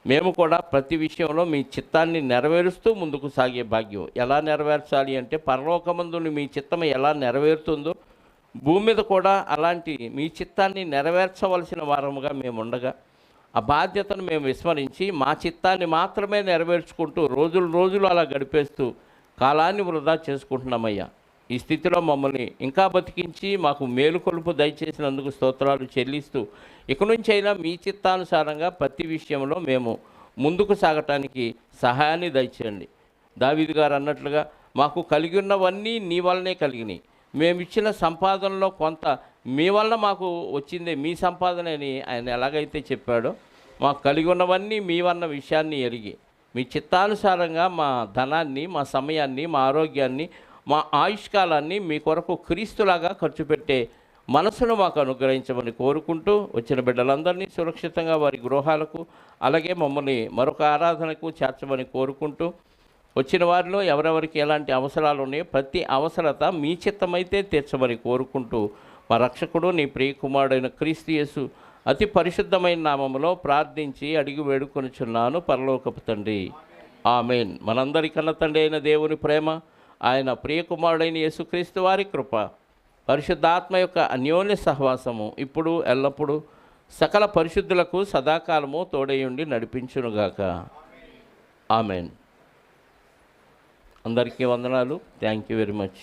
మేము కూడా ప్రతి విషయంలో మీ చిత్తాన్ని నెరవేరుస్తూ ముందుకు సాగే భాగ్యం. ఎలా నెరవేర్చాలి అంటే, పరలోకమందుని మీ చిత్తం ఎలా నెరవేరుతుందో భూమి మీద కూడా అలాంటి మీ చిత్తాన్ని నెరవేర్చవలసిన వారముగా మేము ఉండగా, ఆ బాధ్యతను మేము విస్మరించి మా చిత్తాన్ని మాత్రమే నెరవేర్చుకుంటూ రోజులు అలా గడిపేస్తూ కాలాన్ని వృధా చేసుకుంటున్నామయ్యా. ఈ స్థితిలో మమ్మల్ని ఇంకా బతికించి మాకు మేలుకొలుపు దయచేసినందుకు స్తోత్రాలు చెల్లిస్తూ, ఇక నుంచి అయినా మీ చిత్తానుసారంగా ప్రతి విషయంలో మేము ముందుకు సాగటానికి సహాయాన్ని దయచేయండి. దావీదు గారు అన్నట్లుగా మాకు కలిగి ఉన్నవన్నీ నీ వల్లనే కలిగినాయి, మేమిచ్చిన సంపాదనలో కొంత మీ వల్ల మాకు వచ్చిందే మీ సంపాదన అని ఆయన ఎలాగైతే చెప్పాడో, మాకు కలిగి ఉన్నవన్నీ మీవన్న విషయాన్ని ఎరిగి మీ చిత్తానుసారంగా మా ధనాన్ని, మా సమయాన్ని, మా ఆరోగ్యాన్ని, మా ఆయుష్కాలాన్ని మీ కొరకు క్రీస్తులాగా ఖర్చు పెట్టే మనసును మాకు అనుగ్రహించమని కోరుకుంటూ, వచ్చిన బిడ్డలందరినీ సురక్షితంగా వారి గృహాలకు అలాగే మమ్మల్ని మరొక ఆరాధనకు చేర్చమని కోరుకుంటూ, వచ్చిన వారిలో ఎవరెవరికి ఎలాంటి అవసరాలు ఉన్నాయో ప్రతి అవసరత మీ చిత్తమైతే తీర్చమని కోరుకుంటూ, మా రక్షకుడు నీ ప్రియకుమారుడైన క్రీస్తు యేసు అతి పరిశుద్ధమైన నామములో ప్రార్థించి అడిగి వేడుకొనుచున్నాను పరలోకపు తండ్రి, ఆమేన్. మనందరికన్నా తండ్రి అయిన దేవుని ప్రేమ, ఆయన ప్రియకుమారుడైన యేసుక్రీస్తు వారి కృప, పరిశుద్ధాత్మ యొక్క అన్యోన్య సహవాసము ఇప్పుడు ఎల్లప్పుడూ సకల పరిశుద్ధులకు సదాకాలము తోడయుండి నడిపించునుగాక. ఆమేన్. అందరికీ వందనాలు. Thank you very much.